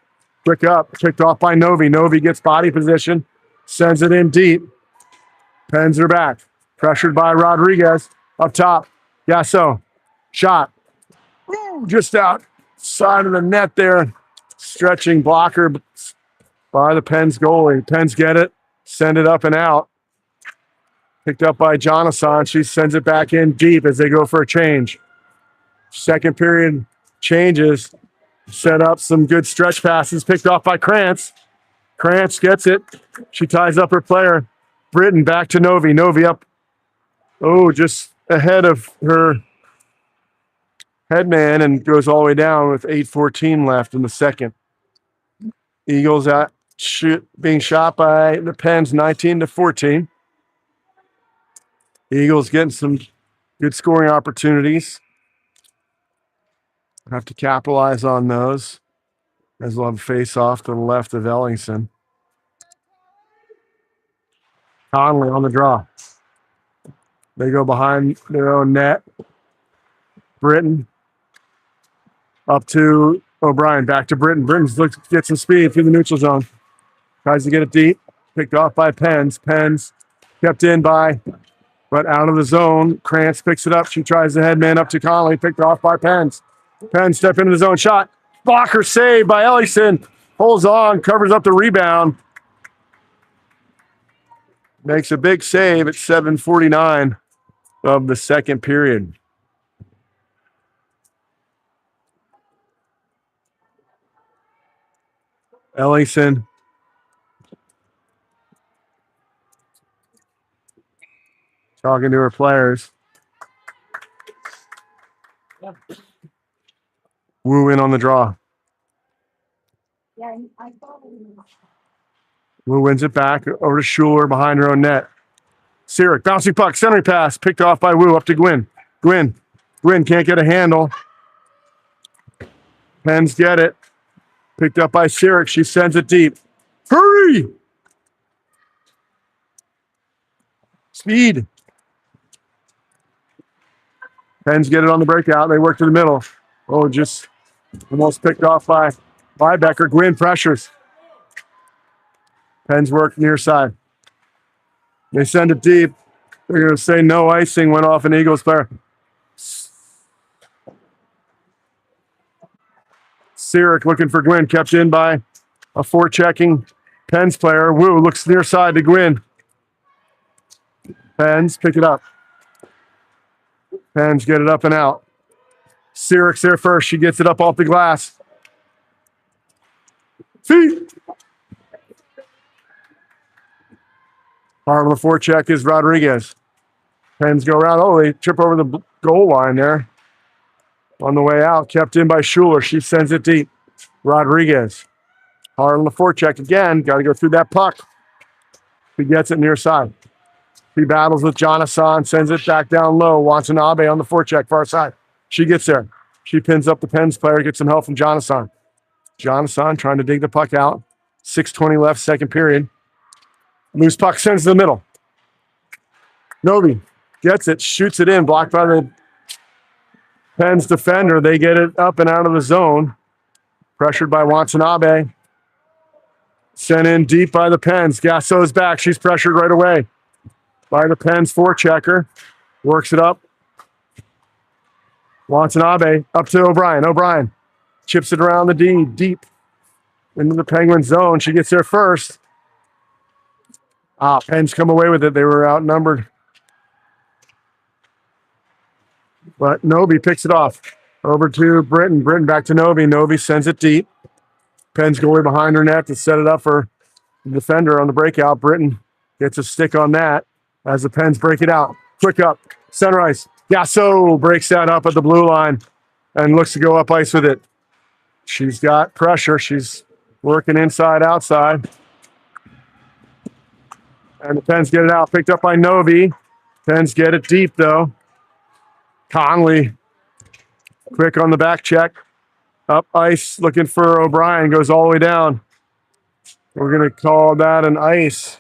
Quick up. Kicked off by Novi. Novi gets body position. Sends it in deep. Pens are back. Pressured by Rodriguez. Up top. Gasso. Shot. Ooh, just outside of the net there. Stretching blocker by the Pens goalie. Pens get it. Send it up and out. Picked up by Jonathan. She sends it back in deep as they go for a change. Second period changes. Set up some good stretch passes. Picked off by Krantz. Krantz gets it. She ties up her player. Britton back to Novi. Novi up. Oh, just ahead of her headman and goes all the way down with 8:14 left in the second. Eagles being shot by the Pens 19-14. Eagles getting some good scoring opportunities. Have to capitalize on those as we'll have a face-off to the left of Ellingson. Conley on the draw. They go behind their own net. Britton up to O'Brien. Back to Britton. Britton's looks to get some speed through the neutral zone. Tries to get it deep. Picked off by Pens. Pens kept in by, but out of the zone. Krantz picks it up. She tries the headman up to Conley. Picked off by Pens. Pens step into the zone. Shot. Blocker save by Ellingson. Holds on. Covers up the rebound. Makes a big save at 7:49 of the second period. Ellingson talking to her players. Wu in on the draw. Yeah, I thought. Wu wins it back over to Schuler behind her own net. Sirik, bouncing puck, centering pass, picked off by Wu up to Gwynn. Gwynn can't get a handle. Pens get it. Picked up by Sirik. She sends it deep. Hurry! Speed. Pens get it on the breakout. They work to the middle. Oh, just almost picked off by Becker. Gwynn pressures. Pens work near side. They send it deep. They're going to say no icing. Went off an Eagles player. Sirik looking for Gwynn. Kept in by a forechecking Pens player. Wu looks near side to Gwynn. Pens pick it up. Pens get it up and out. Sirik's there first. She gets it up off the glass. Feet. Part of the forecheck is Rodriguez. Pens go around. Oh, they trip over the goal line there. On the way out, kept in by Schuler. She sends it deep. Rodriguez. Hard on the forecheck again. Got to go through that puck. He gets it near side. He battles with Jonathan, sends it back down low. Watanabe on the forecheck, far side. She gets there. She pins up the Pens player, gets some help from Jonathan. Jonathan trying to dig the puck out. 6:20 left, second period. Loose puck sends to the middle. Novi gets it, shoots it in, blocked by the Pens defender. They get it up and out of the zone. Pressured by Watanabe. Sent in deep by the Pens. Gasso's back. She's pressured right away by the Pens forechecker. Works it up. Watanabe up to O'Brien. O'Brien chips it around the D, deep into the Penguin zone. She gets there first. Pens come away with it. They were outnumbered. But Novi picks it off. Over to Britton. Britton back to Novi. Novi sends it deep. Pens goalie behind her net to set it up for the defender on the breakout. Britton gets a stick on that as the Pens break it out. Quick up. Center ice. Gasso breaks that up at the blue line and looks to go up ice with it. She's got pressure. She's working inside, outside. And the Pens get it out. Picked up by Novi. Pens get it deep, though. Conley, quick on the back check. Up ice, looking for O'Brien. Goes all the way down. We're going to call that an ice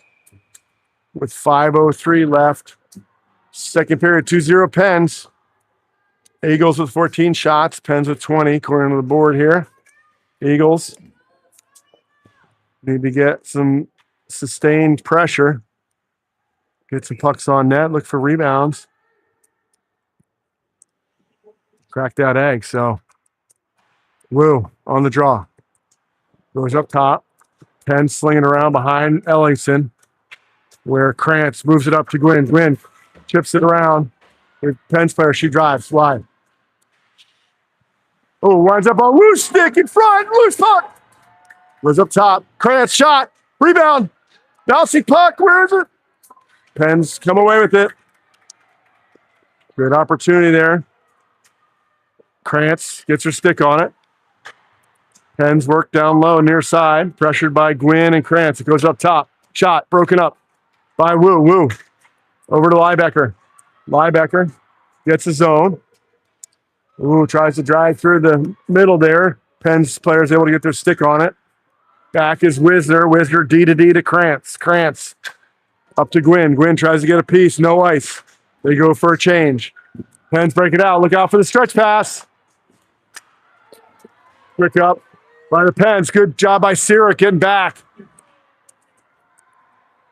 with 5:03 left. Second period, 2-0 Pens. Eagles with 14 shots. Pens with 20, according to the board here. Eagles need to get some sustained pressure. Get some pucks on net. Look for rebounds. Crack that egg. So, Wu on the draw. Goes up top. Penn slinging around behind Ellingson. where Krantz moves it up to Gwynn. Gwynn chips it around. With Penn's player, she drives wide. Oh, winds up on loose stick in front. Loose puck. Was up top. Krantz shot. Rebound. Bouncing puck. Where is it? Penn's come away with it. Good opportunity there. Krantz gets her stick on it. Penn's work down low, near side. Pressured by Gwynn and Krantz. It goes up top. Shot. Broken up by Wu. Wu. Over to Liebecker. Liebecker gets his zone. Wu tries to drive through the middle there. Penn's players able to get their stick on it. Back is Wisner. Wisner D to D to Krantz. Krantz up to Gwynn. Gwynn tries to get a piece. No ice. They go for a change. Penn's break it out. Look out for the stretch pass. Quick up by the Pens. Good job by Sirik getting back.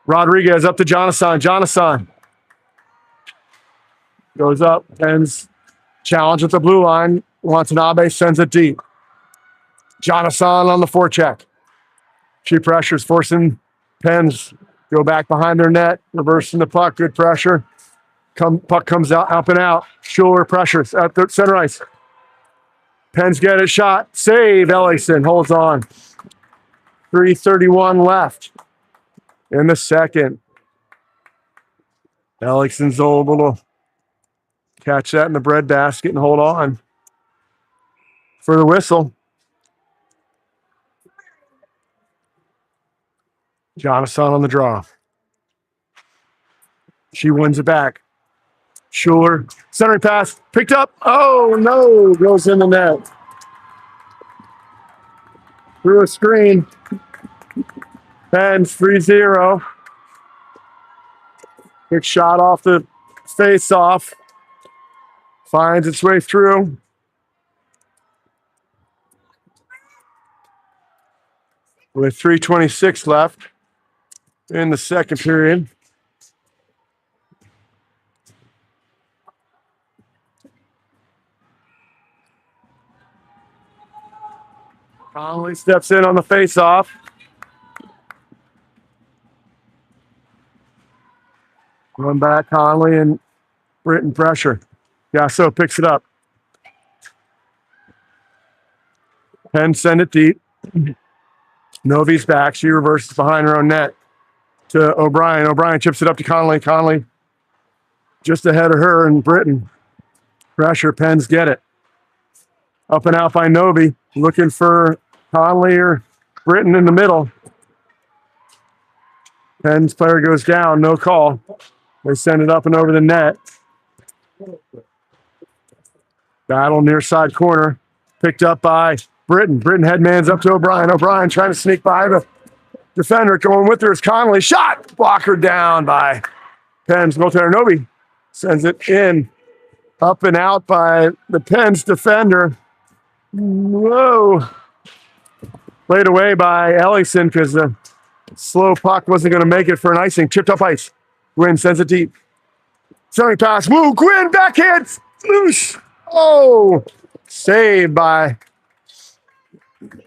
Rodriguez up to Jonathan. Jonathan goes up. Pens challenge at the blue line. Watanabe sends it deep. Jonathan on the forecheck. She pressures, forcing Pens go back behind their net. Reversing the puck. Good pressure. Puck comes out, up and out. Schuler pressures at the center ice. Pens get it shot. Save. Ellison holds on. 3:31 left in the second. Ellison's able to catch that in the breadbasket and hold on for the whistle. Jonathan on the draw. She wins it back. Schuler, centering pass, picked up. Oh, no, goes in the net. Through a screen. Pens 3-0. Quick shot off the face-off. Finds its way through. With 3:26 left in the second period. Conley steps in on the face-off. Run back, Conley and Britton pressure. Gasso picks it up. Penn send it deep. Novi's back. She reverses behind her own net to O'Brien. O'Brien chips it up to Conley. Conley just ahead of her and Britton. Pressure. Pens get it. Up and out by Novi. Looking for Conley or Britton in the middle. Pens player goes down. No call. They send it up and over the net. Battle near side corner. Picked up by Britton. Britton headmans up to O'Brien. O'Brien trying to sneak by the defender. Going with her is Conley. Shot! Blocker down by Pens. Goaltender Novi sends it in. Up and out by the Pens defender. Whoa. Played away by Ellison because the slow puck wasn't going to make it for an icing. Chipped up ice. Gwynn sends it deep. Centering pass. Woo! Gwynn backhands. Loose. Oh! Saved by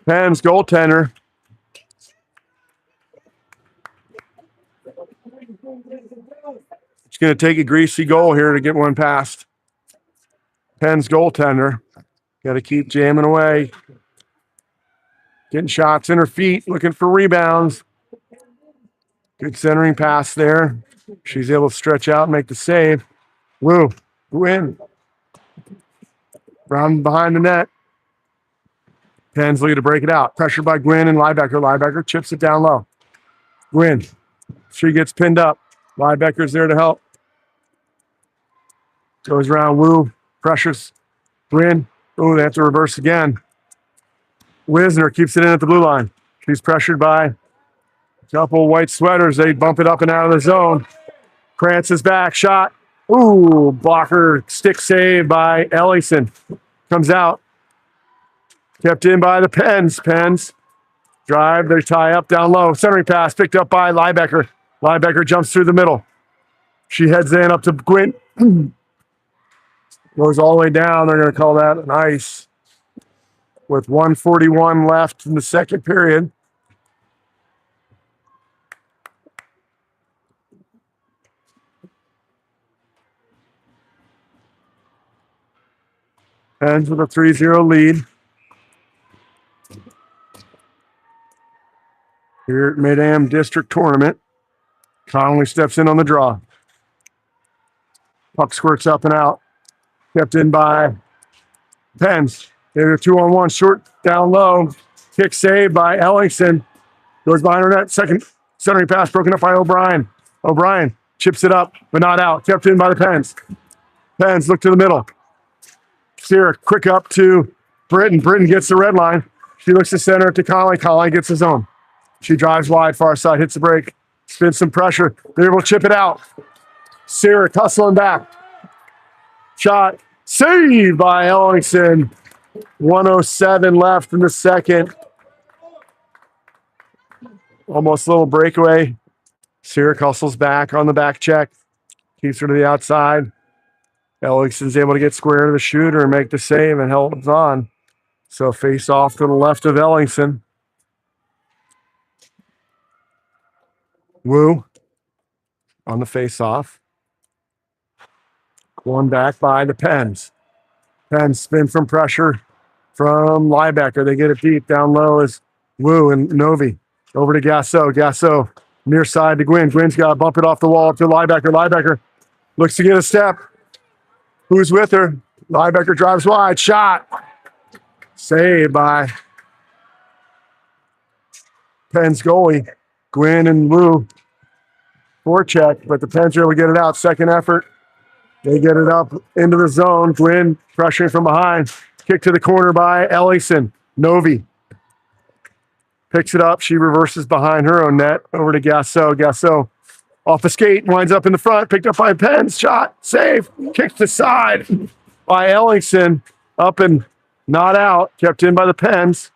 Penn's goaltender. It's going to take a greasy goal here to get one past Penn's goaltender. Got to keep jamming away. Getting shots in her feet, looking for rebounds. Good centering pass there. She's able to stretch out and make the save. Woo, Gwynn. Round behind the net. Pens looking to break it out. Pressured by Gwynn and Liebecker. Liebecker chips it down low. Gwynn. She gets pinned up. Liebecker's there to help. Goes around Woo. Pressures. Gwynn. Oh, they have to reverse again. Wisner keeps it in at the blue line. She's pressured by a couple white sweaters. They bump it up and out of the zone. Krantz is back. Shot. Ooh, blocker stick save by Ellison. Comes out. Kept in by the Pens. Pens drive. They tie up down low. Centering pass picked up by Liebecker. Liebecker jumps through the middle. She heads in up to Gwynn. Goes all the way down. They're going to call that an ice. With 1:41 left in the second period. Pens with a 3-0 lead. Here at Mid-Am District Tournament. Connolly steps in on the draw. Puck squirts up and out. Kept in by Pens. They're 2-on-1, short down low. Kick saved by Ellingson. Goes behind her net. Second centering pass broken up by O'Brien. O'Brien chips it up, but not out. Kept in by the Pens. Pens look to the middle. Sear, quick up to Britton. Britton gets the red line. She looks to center to Conley. Conley gets his own. She drives wide, far side, hits the break, spins some pressure. They're able to chip it out. Sear hustling back. Shot saved by Ellingson. 107 left in the second. Almost a little breakaway. Sear hustles back on the back check. Keeps her to the outside. Ellingson's able to get square to the shooter and make the save and holds on. So face off to the left of Ellingson. Wu on the face off. One back by the Pens. Pens spin from pressure from Liebecker. They get it deep. Down low is Wu and Novi. Over to Gasso. Gasso near side to Gwynn. Gwynn's got to bump it off the wall to Liebecker. Liebecker looks to get a step. Who's with her? Liebecker drives wide. Shot. Saved by Pens goalie. Gwynn and Wu forecheck, but the Pens are able to get it out. Second effort. They get it up into the zone. Gwynn pressuring from behind. Kick to the corner by Ellingson. Novi picks it up. She reverses behind her own net. Over to Gasso. Gasso off the skate. Winds up in the front. Picked up by Pens. Shot. Save. Kicked to side by Ellingson. Up and not out. Kept in by the Pens.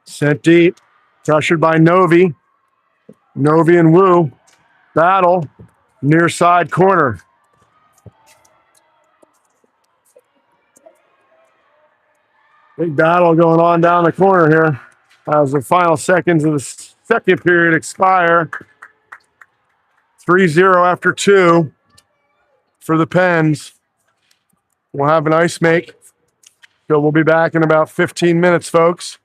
Sent deep. Pressured by Novi. Novi and Wu. Battle. Near side corner. Big battle going on down the corner here as the final seconds of the second period expire. 3-0 after 2 for the Pens. We'll have an ice make. So we'll be back in about 15 minutes, folks.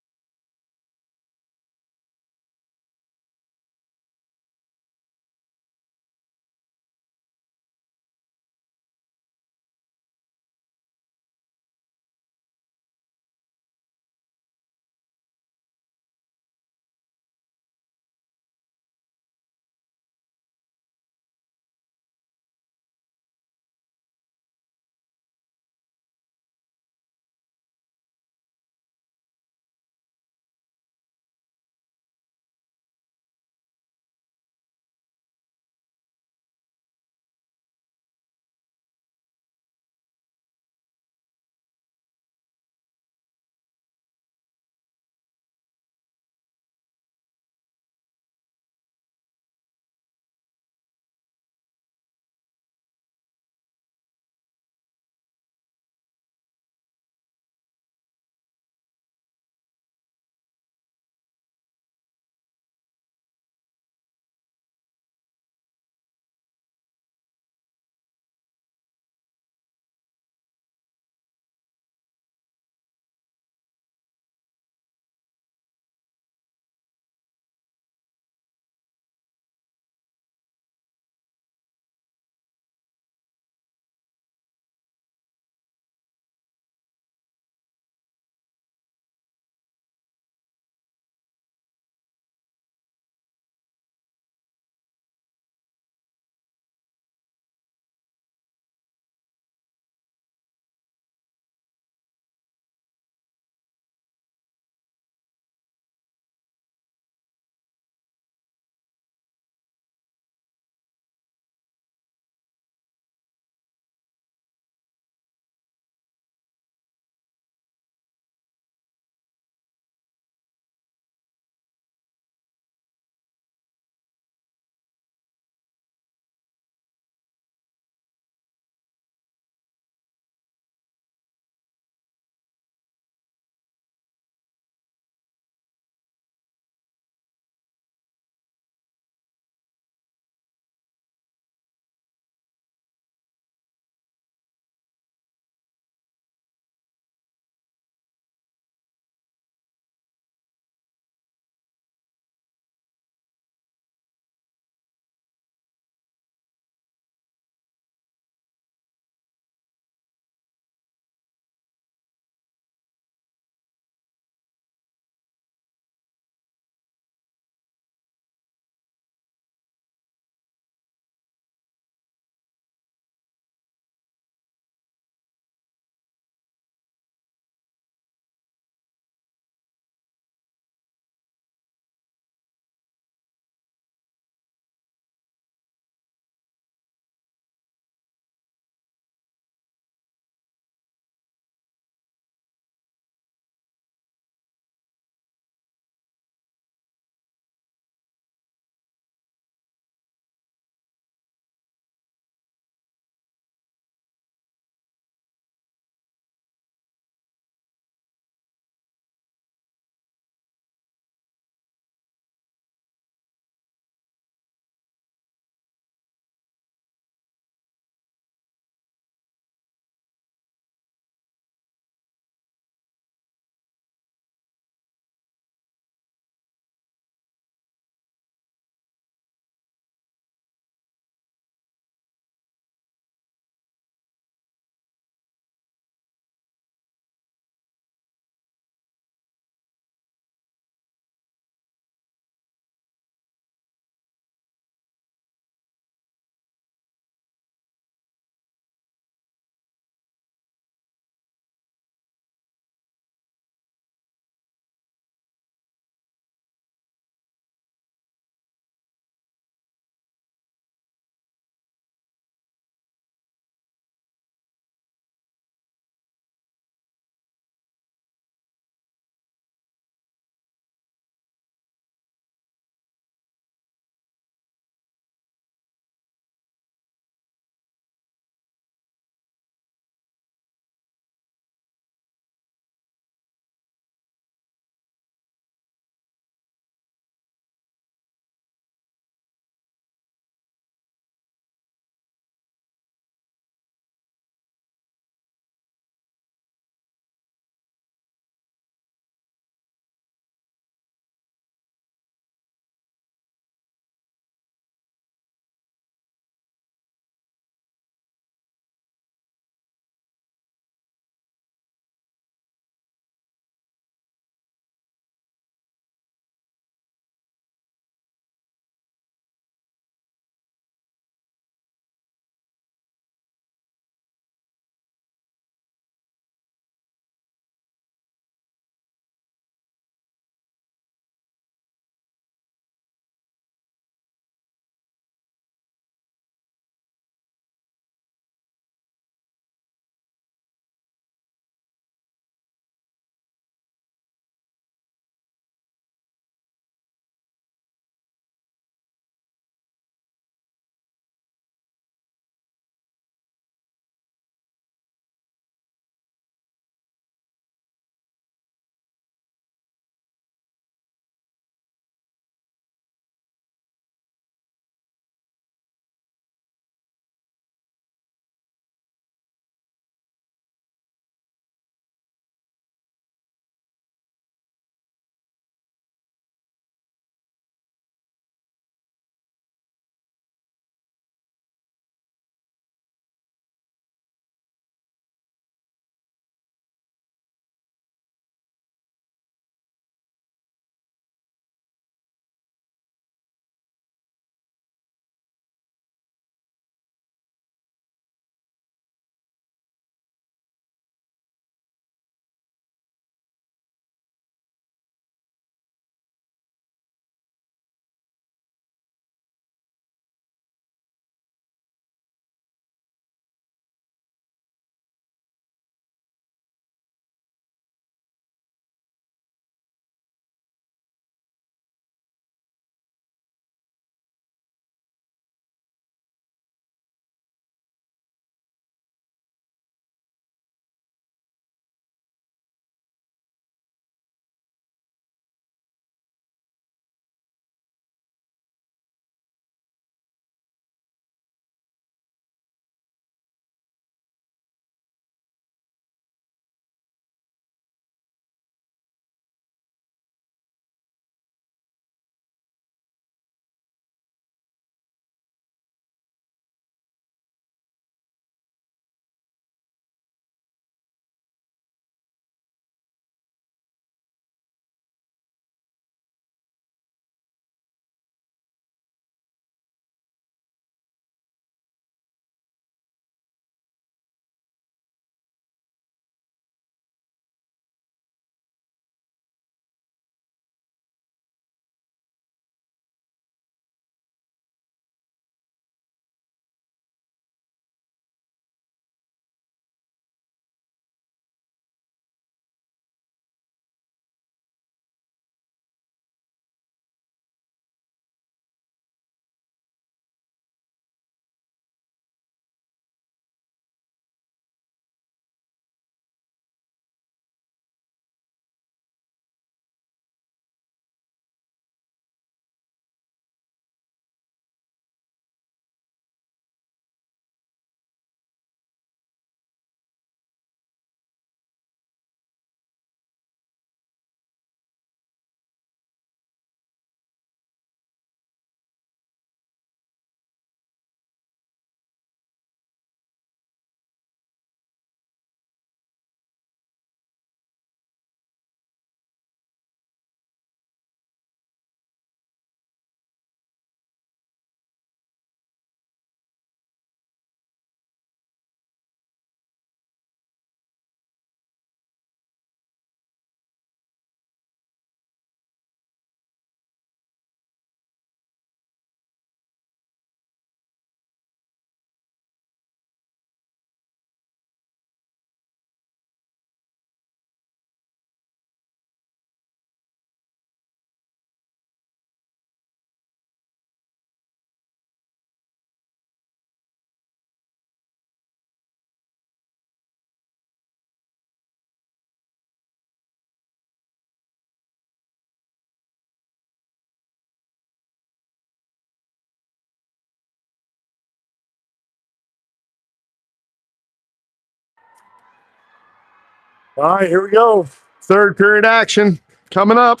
All right, here we go. Third period action coming up.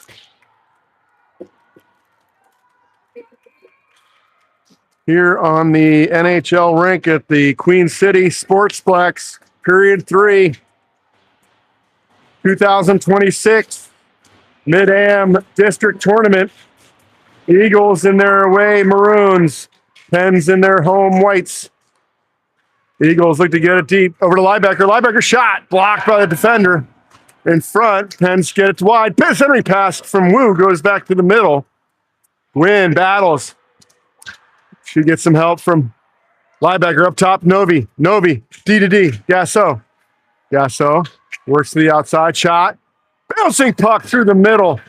Here on the NHL rink at the Queen City Sportsplex, period 3, 2026 Mid-Am District Tournament. Eagles in their away maroons, Pens in their home whites. Eagles look to get it deep over to Liebecker. Liebecker shot blocked by the defender in front. Pens get it wide. Henry pass from Wu goes back to the middle. Gwynn battles. She gets some help from Liebecker up top. Novi, D to D. Gasso works to the outside shot. Bouncing puck through the middle.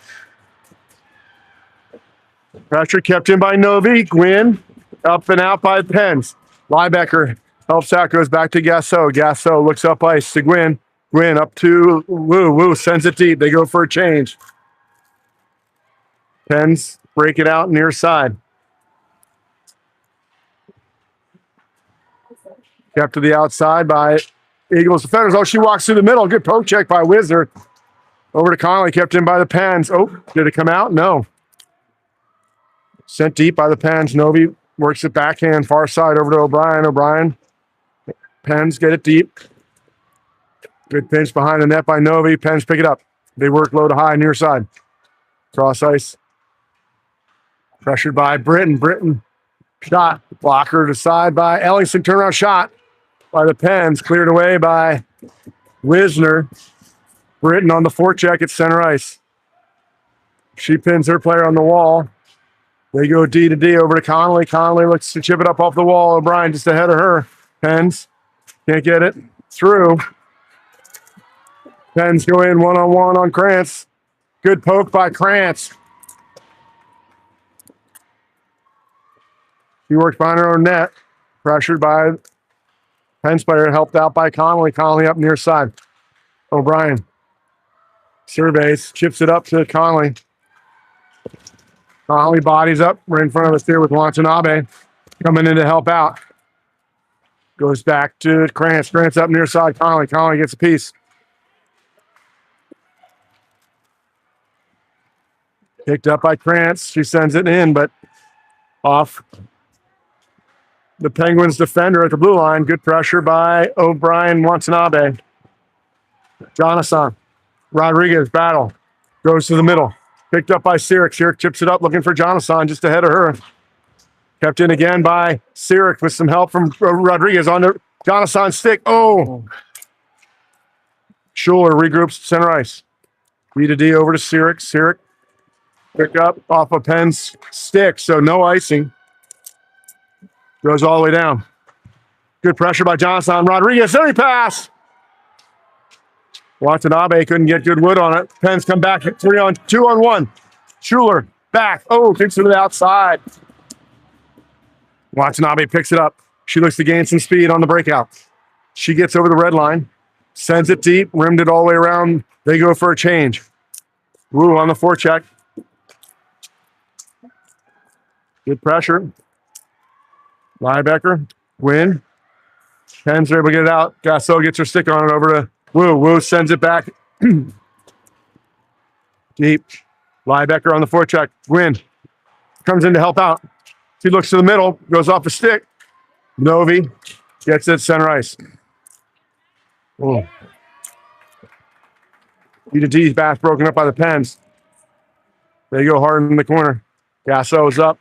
Pressure kept in by Novi. Gwynn up and out by the Pens. Liebecker helps out, goes back to Gasso. Gasso looks up ice to Gwynn. Gwynn up to Wu. Wu sends it deep. They go for a change. Pens break it out near side. Kept to the outside by Eagles defenders. Oh, she walks through the middle. Good poke check by Wizard. Over to Connolly, kept in by the Pens. Oh, did it come out? No. Sent deep by the Pens. Novi works it backhand, far side over to O'Brien. O'Brien. Pens get it deep. Good pinch behind the net by Novi. Pens pick it up. They work low to high, near side. Cross ice. Pressured by Britton. Britton shot. Blocker to side by Ellingson. Turnaround shot by the Pens. Cleared away by Wisner. Britton on the forecheck at center ice. She pins her player on the wall. They go D to D over to Connolly. Connolly looks to chip it up off the wall. O'Brien just ahead of her. Pens can't get it through. Pens go in one-on-one on Krantz. Good poke by Krantz. She works behind her own net. Pressured by Pens player, helped out by Connolly. Connolly up near side. O'Brien surveys, chips it up to Connolly. Connolly bodies up right in front of us here with Watanabe coming in to help out. Goes back to Krantz. Krantz up near side. Connolly. Connolly gets a piece. Picked up by Krantz. She sends it in, but off the Penguins defender at the blue line. Good pressure by O'Brien, Watanabe. Jonathan. Rodriguez battle. Goes to the middle. Picked up by Sirik. Sirik chips it up, looking for Jonathan just ahead of her. Kept in again by Sirik with some help from Rodriguez on the Jonathan stick. Oh! Schuler regroups center ice. B to D over to Sirik. Sirik pick up off of Penn's stick, so no icing. Goes all the way down. Good pressure by Jonathan. Rodriguez, every pass. Watanabe couldn't get good wood on it. Pens come back at 2-on-1. Schuler back. Oh, kicks it to the outside. Watanabe picks it up. She looks to gain some speed on the breakout. She gets over the red line, sends it deep, rimmed it all the way around. They go for a change. Wu on the forecheck. Good pressure. Liebecker, Win. Pens are able to get it out. Gasso gets her stick on it over to Wu. Wu sends it back. Deep. Liebecker on the forecheck. Win. Comes in to help out. She looks to the middle, goes off the stick. Novi gets it center ice. Oh. D to D pass broken up by the Pens. They go hard in the corner. Gasso's up.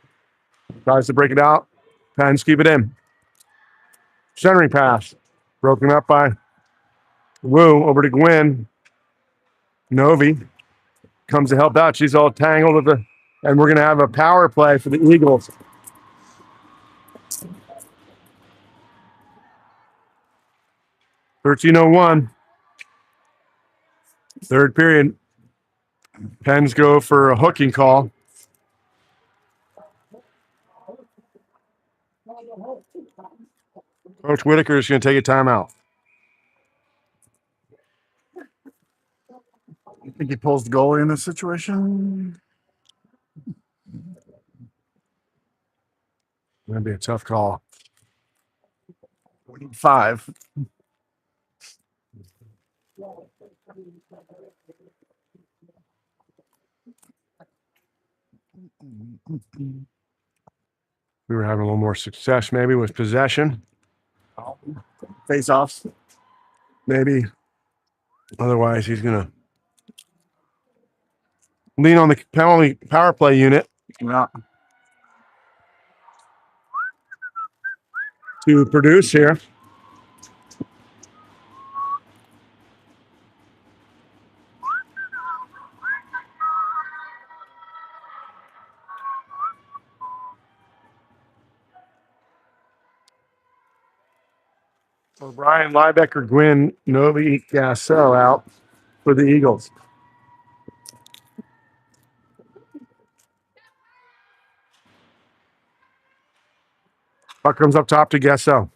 Tries to break it out. Pens keep it in. Centering pass. Broken up by Wu over to Gwynn. Novi comes to help out. She's all tangled with the, and we're going to have a power play for the Eagles. $13:01. Third period. Pens go for a hooking call. Coach Whitaker is going to take a timeout. You think he pulls the goalie in this situation? Going to be a tough call. We need 5. We were having a little more success maybe with possession. Face-offs. Maybe. Otherwise, he's going to lean on the penalty power play unit Yeah. to produce here. O'Brien, Liebecker, Gwynn, Novi, Gasso out for the Eagles. Puck comes up top to Gasso.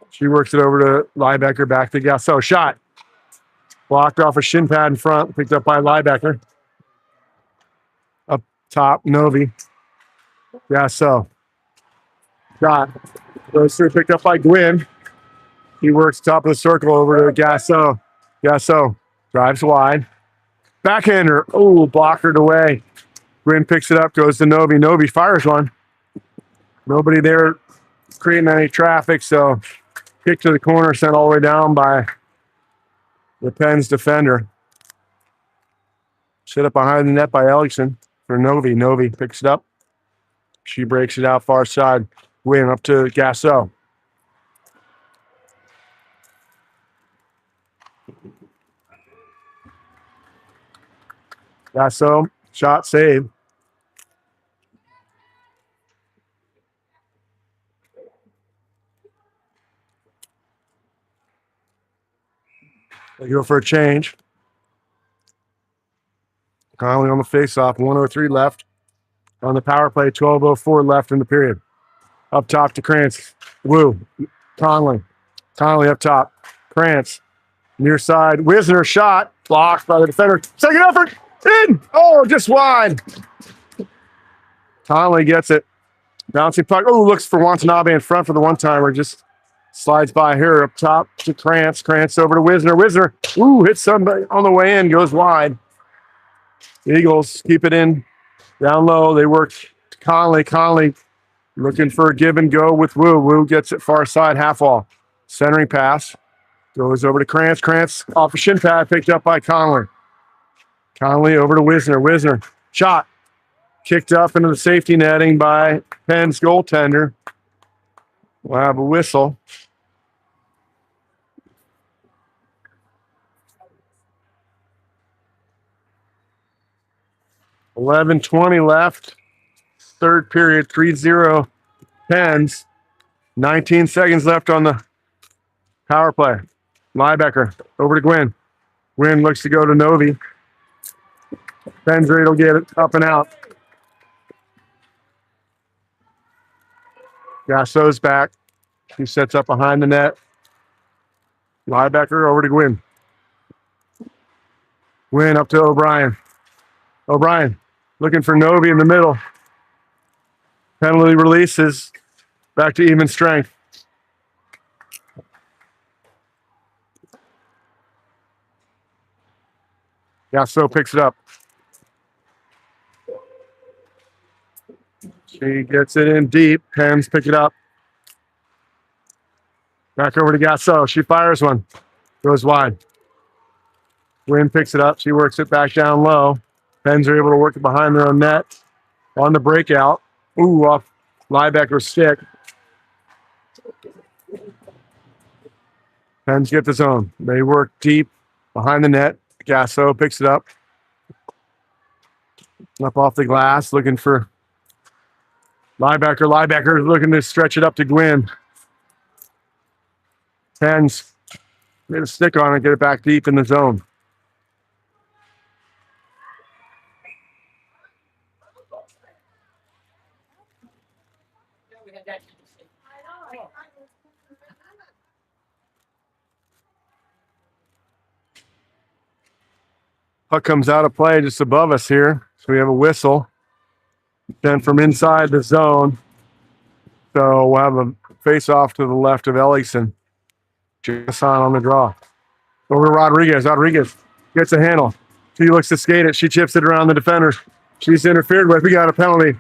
She works it over to Liebecker, back to Gasso. Shot. Blocked off a shin pad in front, picked up by Liebecker. Up top, Novi. Gasso. Shot. Goes through, picked up by Gwynn. He works top of the circle over to Gasso. Gasso drives wide. Backhander. Oh, blockered away. Gwynn picks it up, goes to Novi. Novi fires one. Nobody there creating any traffic, so kick to the corner, sent all the way down by the Pens defender. Set up behind the net by Ellickson for Novi. Novi picks it up. She breaks it out far side. Gwynn up to Gasso. Gasso, shot save. They go for a change. Conley on the faceoff, 1:03 left. On the power play, 12:04 left in the period. Up top to Krantz. Woo. Conley. Conley up top. Krantz. Near side. Wisner shot. Blocked by the defender. Second effort. In. Oh, just wide. Conley gets it. Bouncing puck. Oh, looks for Watanabe in front for the one-timer. Just slides by her up top to Krantz. Krantz over to Wisner. Wisner. Ooh, hits somebody on the way in. Goes wide. Eagles keep it in. Down low. They work to Conley. Conley looking for a give and go with Wu. Wu gets it far side, half wall. Centering pass. Goes over to Krantz. Krantz off a shin pad, picked up by Conley. Conley over to Wisner. Wisner. Shot. Kicked up into the safety netting by Penn's goaltender. We'll have a whistle. $11:20 left. Third period, 3-0 Pens. 19 seconds left on the power play. Liebecker over to Gwynn. Gwynn looks to go to Novi. Pens will get it up and out. Gasso's back. He sets up behind the net. Liebecker over to Gwynn. Gwynn up to O'Brien. O'Brien looking for Novi in the middle. Penalty releases. Back to even strength. Gasso picks it up. She gets it in deep. Pens pick it up. Back over to Gasso. She fires one. Goes wide. Gwynn picks it up. She works it back down low. Pens are able to work it behind their own net. On the breakout. Ooh, off Liebecker's stick. Pens get the zone. They work deep behind the net. Gasso picks it up. Up off the glass, looking for Liebecker. Liebecker looking to stretch it up to Gwynn. Pens get a stick on it, get it back deep in the zone. Puck comes out of play just above us here. So we have a whistle. Then from inside the zone. So we'll have a face off to the left of Ellickson. Jason on the draw. Over to Rodriguez. Rodriguez gets a handle. She looks to skate it. She chips it around the defender. She's interfered with. We got a penalty.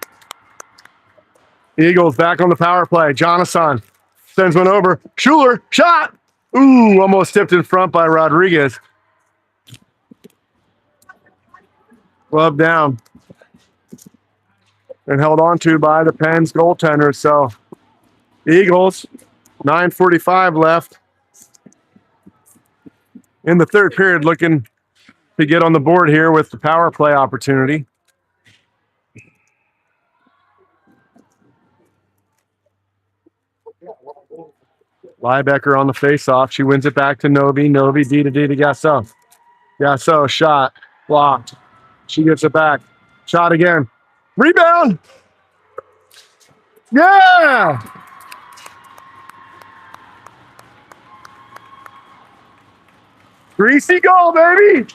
Eagles back on the power play. Jonathan sends one over. Schuler, shot. Ooh, almost tipped in front by Rodriguez. Glove down. And held on to by the Pens goaltender. So Eagles, 9:45 left in the third period, looking to get on the board here with the power play opportunity. Liebecker on the face-off. She wins it back to Novi. Novi, D to Gasso. Gasso, shot. Blocked. She gets it back. Shot again. Rebound! Yeah! Greasy goal, baby!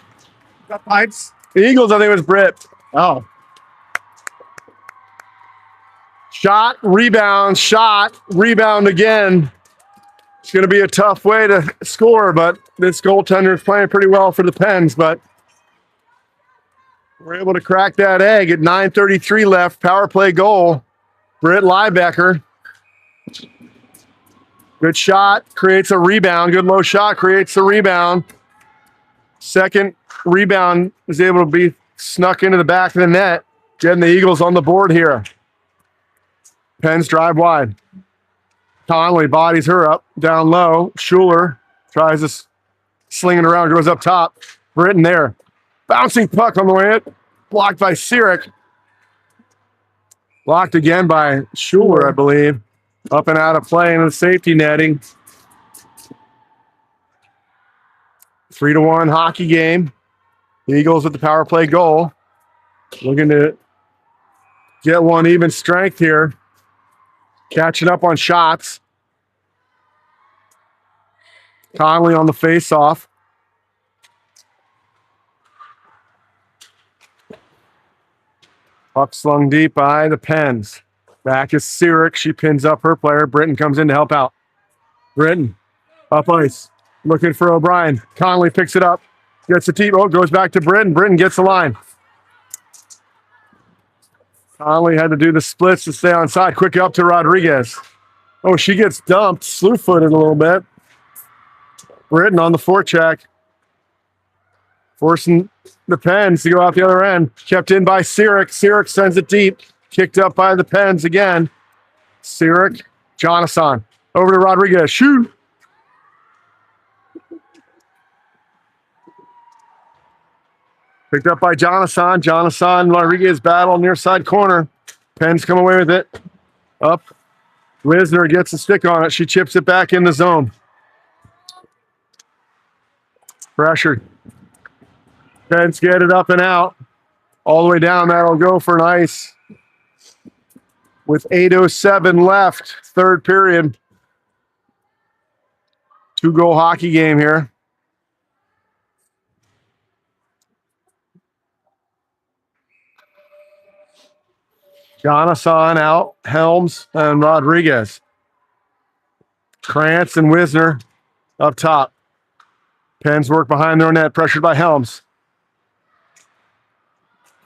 Got pipes. The Eagles, I think it was Britt. Oh, Shot, rebound again. It's going to be a tough way to score, but this goaltender is playing pretty well for the Pens, but we're able to crack that egg at 9:33 left. Power play goal. Britt Liebecker. Good shot, creates a rebound. Good low shot, creates a rebound. Second rebound is able to be snuck into the back of the net, getting the Eagles on the board here. Pens drive wide. Conley bodies her up, down low. Schuler tries to sling it around, goes up top. Britton there. Bouncing puck on the way in. Blocked by Sirik. Blocked again by Schuler, I believe. Up and out of play into the safety netting. 3-1 hockey game. The Eagles with the power play goal. Looking to get one even strength here. Catching up on shots. Conley on the face-off. Puck slung deep by the Pens. Back is Sirik. She pins up her player. Britton comes in to help out. Britton up ice. Looking for O'Brien. Conley picks it up. Gets the team. Oh, goes back to Britton. Britton gets the line. Conley had to do the splits to stay on side. Quick up to Rodriguez. Oh, she gets dumped. Slew-footed a little bit. Britton on the forecheck. Forcing the Pens to go out the other end. Kept in by Sirik. Sirik sends it deep. Kicked up by the Pens again. Sirik. Jonathan. Over to Rodriguez. Shoot. Picked up by Jonathan. Jonathan, Rodriguez battle near side corner. Pens come away with it. Up. Wisner gets a stick on it. She chips it back in the zone. Pressure. Pens get it up and out. All the way down. That'll go for an ice. With 8:07 left. Third period. 2-goal hockey game here. Jonathan out, Helms and Rodriguez. Krantz and Wisner up top. Pens work behind their net, pressured by Helms.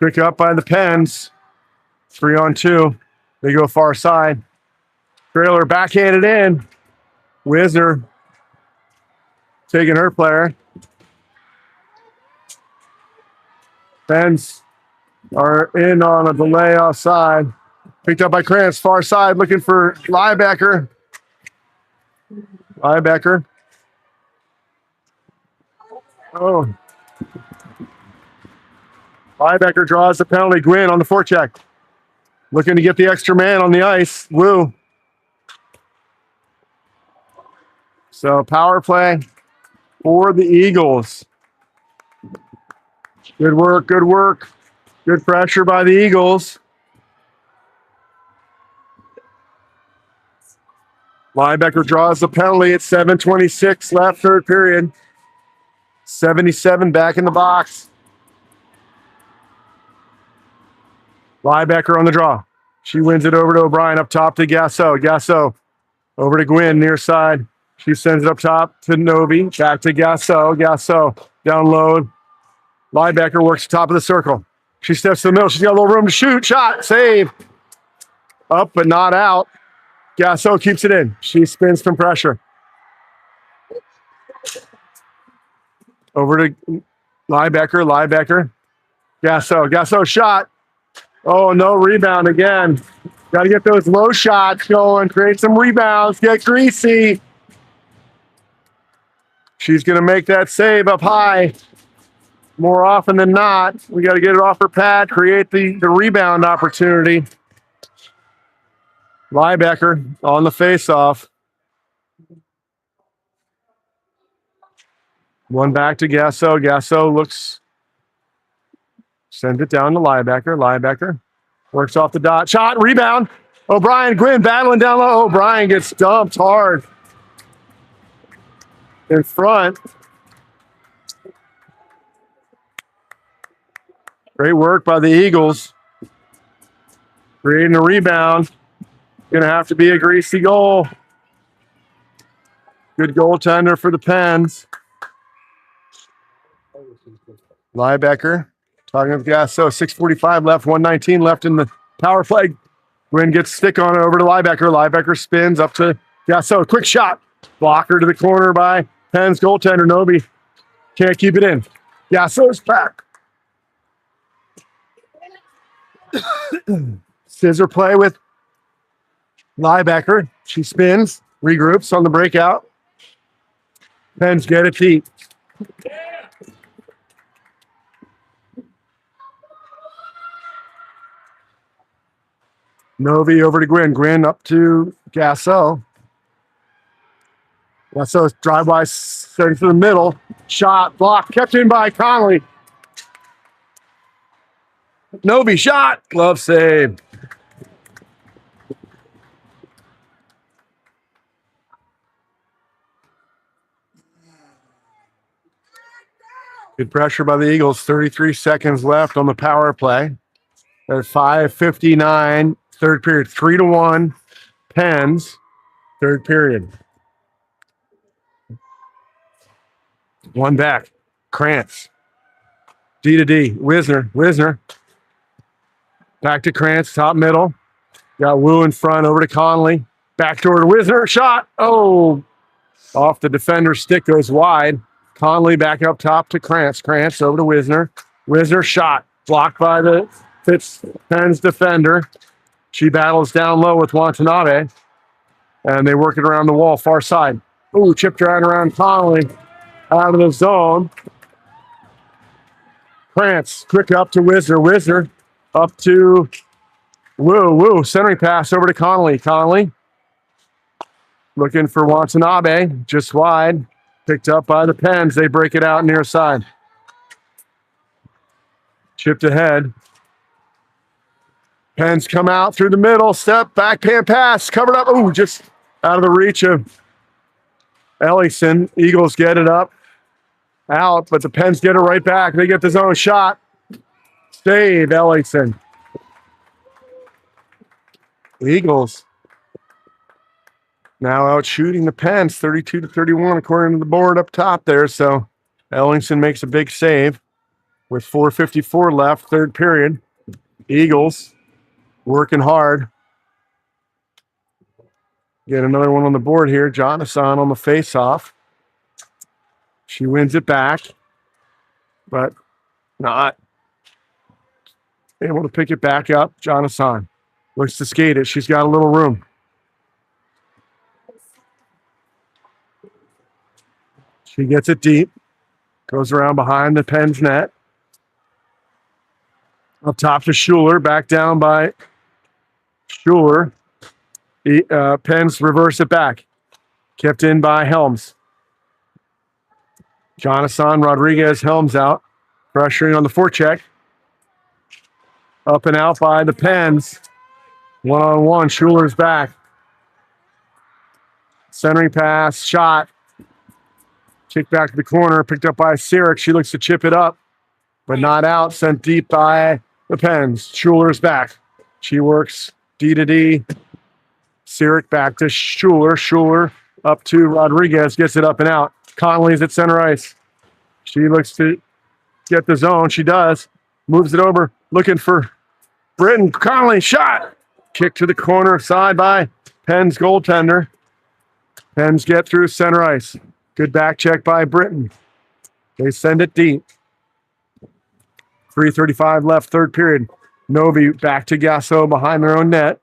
Pick up by the Pens. 3-on-2. They go far side. Trailer backhanded in. Wisner taking her player. Pens are in on a delay offside. Picked up by Krantz, far side, looking for Liebecker. Liebecker. Oh. Liebecker draws the penalty. Gwynn on the forecheck. Looking to get the extra man on the ice. Woo. So power play for the Eagles. Good work, good work. Good pressure by the Eagles. Liebecker draws the penalty at 7:26 left, third period. 77 back in the box. Liebecker on the draw. She wins it over to O'Brien, up top to Gasso. Gasso over to Gwynn, near side. She sends it up top to Novi. Back to Gasso. Gasso down low. Liebecker works the top of the circle. She steps to the middle. She's got a little room to shoot. Shot. Save. Up but not out. Gasso keeps it in. She spins from pressure. Over to Liebecker. Liebecker. Gasso. Gasso shot. Oh, no rebound again. Got to get those low shots going. Create some rebounds. Get greasy. She's going to make that save up high. More often than not, we got to get it off her pad, create the rebound opportunity. Liebecker on the face-off. One back to Gasso. Gasso looks, sends it down to Liebecker. Liebecker works off the dot. Shot, rebound. O'Brien, Gwynn battling down low. O'Brien gets dumped hard in front. Great work by the Eagles. Creating a rebound. Gonna have to be a greasy goal. Good goaltender for the Pens. Liebecker talking with Gasso. 6:45 left, 119 left in the power play. Gwynn gets stick on it over to Liebecker. Liebecker spins up to Gasso. Quick shot. Blocker to the corner by Pens goaltender Nobi. Can't keep it in. Gasso's back. Scissor play with Liebecker. She spins, regroups on the breakout. Pens get it deep. Novi over to Gwynn. Gwynn up to Gasso. Gasso's drive-by starting to the middle. Shot, block, kept in by Connolly. Novi shot, glove save. Good pressure by the Eagles. 33 seconds left on the power play. At 5:59, third period, 3-1. Pens, third period. One back. Krantz. D to D. Wisner. Back to Krantz, top middle. Got Wu in front, over to Conley. Backdoor to Wisner. Shot. Oh, off the defender's stick, goes wide. Conley back up top to Krantz. Krantz over to Wisner. Wisner shot. Blocked by the Pens defender. She battles down low with Watanabe. And they work it around the wall, far side. Ooh, chipped right around Conley. Out of the zone. Krantz, quick up to Wisner. Wisner up to Wu. Centering pass over to Conley. Conley looking for Watanabe, just wide. Picked up by the Pens. They break it out near side. Chipped ahead. Pens come out through the middle. Step, backhand pass. Covered up. Ooh, just out of the reach of Ellison. Eagles get it up. Out, but the Pens get it right back. They get the zone shot. Save, Ellison. The Eagles now out shooting the Pens 32-31 according to the board up top there. So Ellingson makes a big save with 4:54 left, third period. Eagles working hard. Get another one on the board here. Jonathan on the face-off. She wins it back, but not able to pick it back up. Jonathan looks to skate it. She's got a little room. She gets it deep. Goes around behind the Pens net. Up top to Schuler. Back down by Schuler. The Pens reverse it back. Kept in by Helms. Jonathan, Rodriguez, Helms out. Pressuring on the forecheck. Up and out by the Pens. One-on-one. Schuler's back. Centering pass. Shot. Kick back to the corner. Picked up by Sirik. She looks to chip it up, but not out. Sent deep by the Pens. Schuler's back. She works D to D. Sirik back to Schuler. Schuler Up to Rodriguez, gets it up and out. Conley's at center ice. She looks to get the zone. She does. Moves it over, looking for Britton. Conley, shot. Kick to the corner, side by Penn's goaltender. Pens get through center ice. Good back check by Britton. They send it deep. 3:35 left, third period. Novi back to Gasso behind their own net.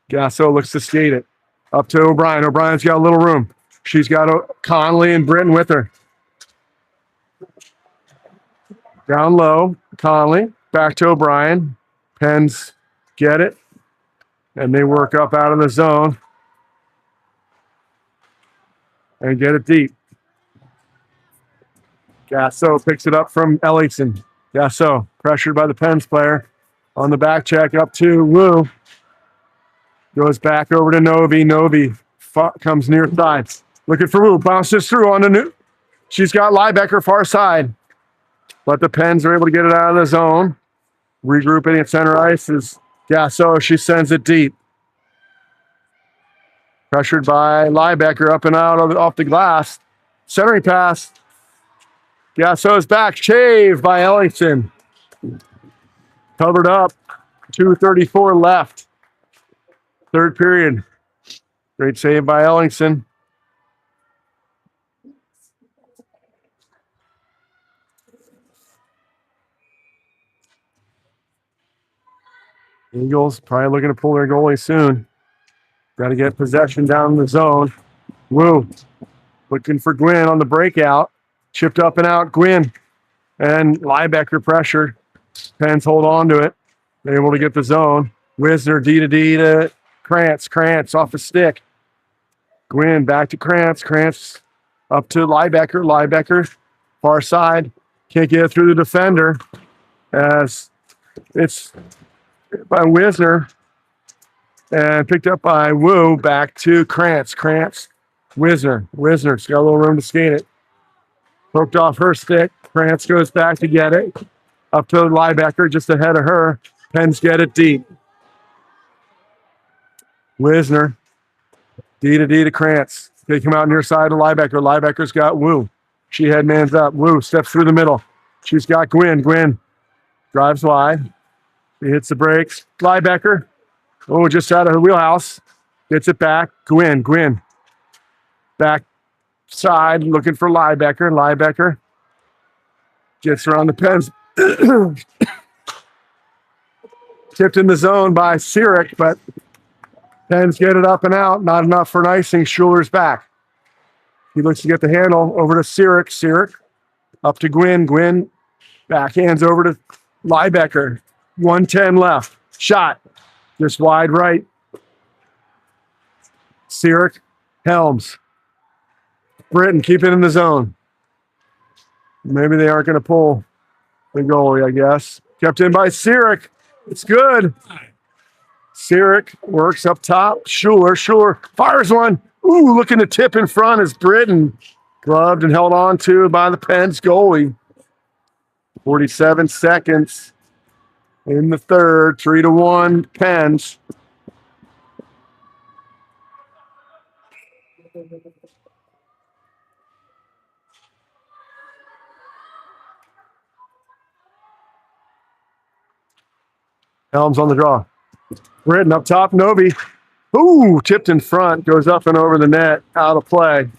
Gasso looks to skate it. Up to O'Brien. O'Brien's got a little room. She's got Conley and Britton with her. Down low, Conley. Back to O'Brien. Pens get it. And they work up out of the zone. And get it deep. Gasso picks it up from Ellingson. Gasso, pressured by the Pens player. On the back check up to Wu. Goes back over to Novi. Novi comes near side. Looking for Wu. Bounces through on the new. She's got Liebecker far side. But the Pens are able to get it out of the zone. Regrouping at center ice is Gasso. She sends it deep. Pressured by Liebecker up and out off the glass. Centering pass. Gasso's back. Shave by Ellingson. Covered up. 2:34 left. Third period. Great save by Ellingson. Eagles probably looking to pull their goalie soon. Got to get possession down in the zone. Woo. Looking for Gwynn on the breakout. Chipped up and out. Gwynn and Liebecker pressure. Pens hold on to it. They're able to get the zone. Wisner D to Krantz. Krantz off the stick. Gwynn back to Krantz. Krantz up to Liebecker. Liebecker far side. Can't get it through the defender as it's by Wisner and picked up by Wu. Back to Krantz. Krantz. Wisner. Wisner's got a little room to skate it. Poked off her stick. Krantz goes back to get it. Up to Liebecker just ahead of her. Pens get it deep. Wisner. D to Krantz. They come out near side of Liebecker. Liebecker's got Wu. She headmans up. Wu steps through the middle. She's got Gwynn. Gwynn drives wide. He hits the brakes. Liebecker. Oh, just out of her wheelhouse. Gets it back. Gwynn. Gwynn. Back side looking for Liebecker. Liebecker gets around the Pens. Tipped in the zone by Sirik, but Pens get it up and out. Not enough for an icing. Schuler's back. He looks to get the handle over to Sirik. Sirik up to Gwynn. Gwynn backhands over to Liebecker. 1:10 left. Shot. Just wide right. Sirik. Helms. Britton, keep it in the zone. Maybe they aren't going to pull the goalie, I guess. Kept in by Sirik. It's good. Sirik works up top. Schuler fires one. Ooh, looking to tip in front is Britton. Gloved and held on to by the Pens goalie. 47 seconds in the third. 3-1 Pens. Helms on the draw. Britton up top. Novi. Ooh, tipped in front. Goes up and over the net. Out of play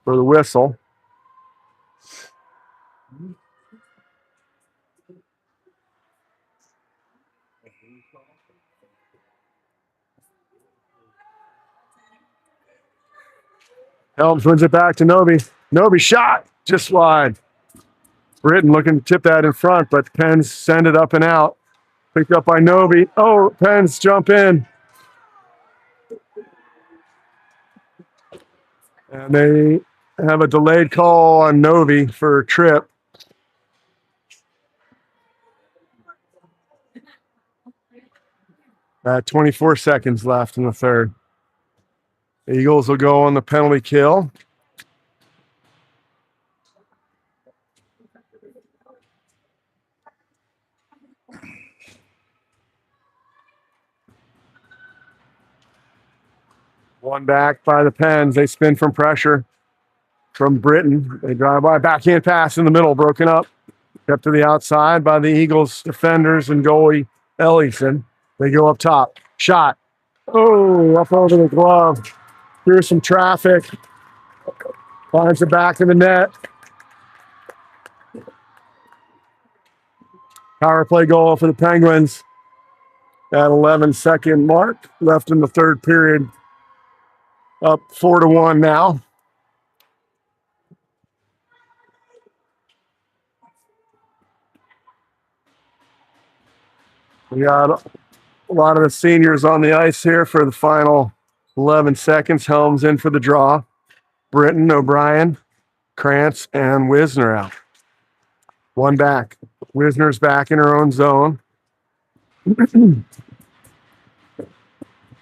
for the whistle. Helms wins it back to Novi. Novi shot. Just wide. Britton looking to tip that in front, but Pens send it up and out. Picked up by Novi. Oh, Pens jump in. And they have a delayed call on Novi for a trip. At 24 seconds left in the third. The Eagles will go on the penalty kill. One back by the Pens. They spin from pressure from Britain. They drive by. Backhand pass in the middle, broken up. Kept to the outside by the Eagles defenders and goalie Ellison. They go up top. Shot. Oh, up over the glove. Through some traffic. Finds the back of the net. Power play goal for the Penguins at 11-second mark left in the third period. Up 4-1 now. We got a lot of the seniors on the ice here for the final 11 seconds. Helms in for the draw. Britton, O'Brien, Krantz, and Wisner out. One back. Wisner's back in her own zone.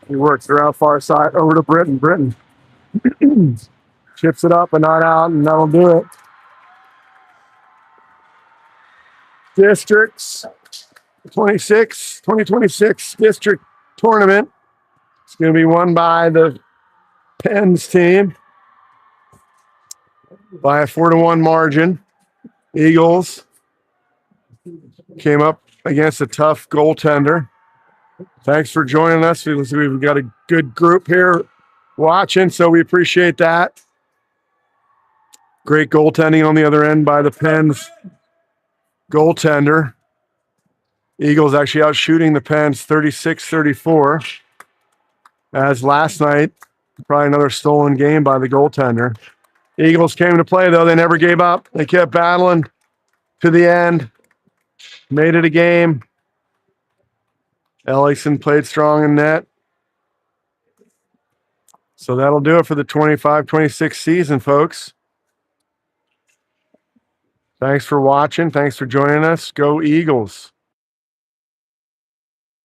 He works her out far side over to Britton. Britton chips it up and not out, and that'll do it. Districts 2026 district tournament. It's going to be won by the Pens team by a 4-1 margin. Eagles came up against a tough goaltender. Thanks for joining us. We've got a good group here watching, so we appreciate that. Great goaltending on the other end by the Pens goaltender. Eagles actually out shooting the Pens 36-34. As last night, probably another stolen game by the goaltender. Eagles came to play, though. They never gave up. They kept battling to the end. Made it a game. Ellison played strong in net. So that'll do it for the 25-26 season, folks. Thanks for watching. Thanks for joining us. Go Eagles.